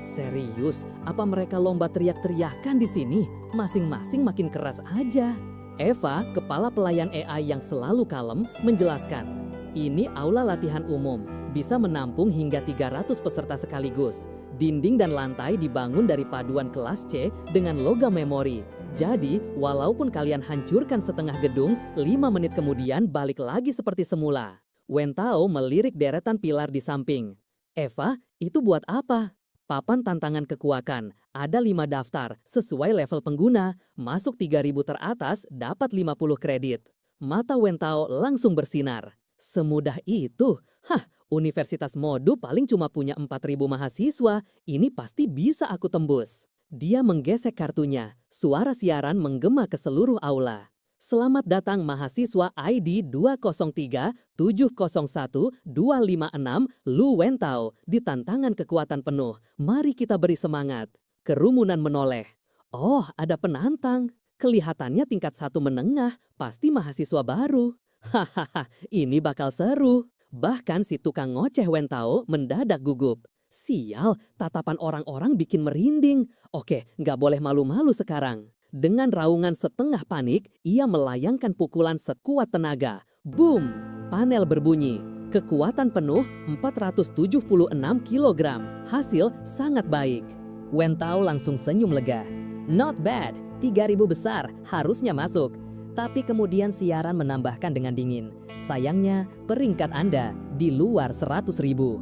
"Serius, apa mereka lomba teriak-teriakan di sini? Masing-masing makin keras aja." Eva, kepala pelayan AI yang selalu kalem, menjelaskan. "Ini aula latihan umum, bisa menampung hingga 300 peserta sekaligus. Dinding dan lantai dibangun dari paduan kelas C dengan logam memori. Jadi, walaupun kalian hancurkan setengah gedung, 5 menit kemudian balik lagi seperti semula." Wentao melirik deretan pilar di samping. "Eva, itu buat apa?" "Papan tantangan kekuatan. Ada 5 daftar, sesuai level pengguna. Masuk 3.000 teratas, dapat 50 kredit." Mata Wentao langsung bersinar. "Semudah itu? Hah, Universitas Modu paling cuma punya 4.000 mahasiswa. Ini pasti bisa aku tembus." Dia menggesek kartunya. Suara siaran menggema ke seluruh aula. "Selamat datang mahasiswa ID 203-701-256 Lu Wentao di tantangan kekuatan penuh. Mari kita beri semangat." Kerumunan menoleh. "Oh, ada penantang. Kelihatannya tingkat 1 menengah, pasti mahasiswa baru. Hahaha, ini bakal seru." Bahkan si tukang ngoceh Wentao mendadak gugup. Sial, tatapan orang-orang bikin merinding. Oke, nggak boleh malu-malu sekarang. Dengan raungan setengah panik, ia melayangkan pukulan sekuat tenaga. Boom! Panel berbunyi. Kekuatan penuh 476 kg. Hasil sangat baik. Wentao langsung senyum lega. "Not bad, 3.000 besar, harusnya masuk." Tapi kemudian siaran menambahkan dengan dingin. "Sayangnya, peringkat Anda di luar 100.000.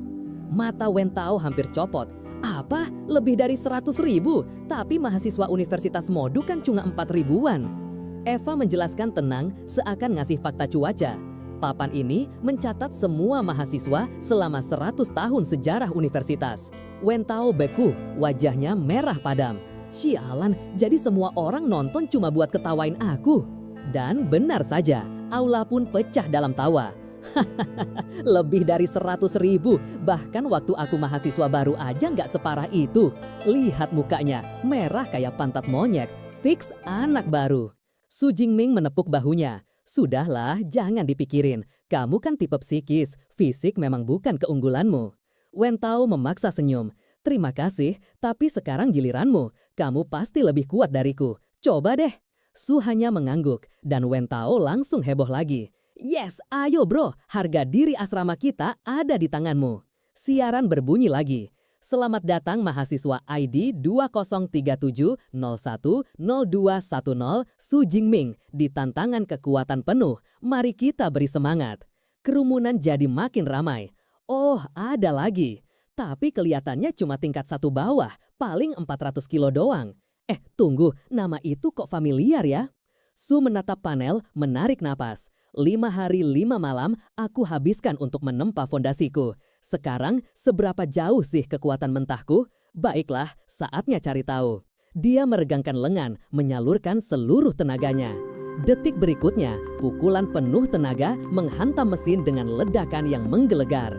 Mata Wentao hampir copot. "Apa? Lebih dari 100.000? Tapi mahasiswa Universitas Modu kan cuma 4.000-an. Eva menjelaskan tenang seakan ngasih fakta cuaca. Papan ini mencatat semua mahasiswa selama 100 tahun sejarah universitas. Wentao beku, wajahnya merah padam. Sialan, jadi semua orang nonton cuma buat ketawain aku. Dan benar saja, aula pun pecah dalam tawa. Lebih dari 100.000, bahkan waktu aku mahasiswa baru aja nggak separah itu. Lihat mukanya, merah kayak pantat monyet, fix anak baru. Su Jingming menepuk bahunya. Sudahlah, jangan dipikirin. Kamu kan tipe psikis, fisik memang bukan keunggulanmu. Wen Tao memaksa senyum. Terima kasih, tapi sekarang giliranmu. Kamu pasti lebih kuat dariku. Coba deh. Su hanya mengangguk, dan Wen Tao langsung heboh lagi. Yes, ayo bro, harga diri asrama kita ada di tanganmu. Siaran berbunyi lagi. Selamat datang mahasiswa ID 2037010210 Su Jingming di tantangan kekuatan penuh. Mari kita beri semangat. Kerumunan jadi makin ramai. Oh, ada lagi. Tapi kelihatannya cuma tingkat 1 bawah, paling 400 kilo doang. Tunggu, nama itu kok familiar ya? Su menatap panel, menarik napas. 5 hari 5 malam aku habiskan untuk menempa fondasiku. Sekarang seberapa jauh sih kekuatan mentahku? Baiklah, saatnya cari tahu. Dia meregangkan lengan, menyalurkan seluruh tenaganya. Detik berikutnya, pukulan penuh tenaga menghantam mesin dengan ledakan yang menggelegar.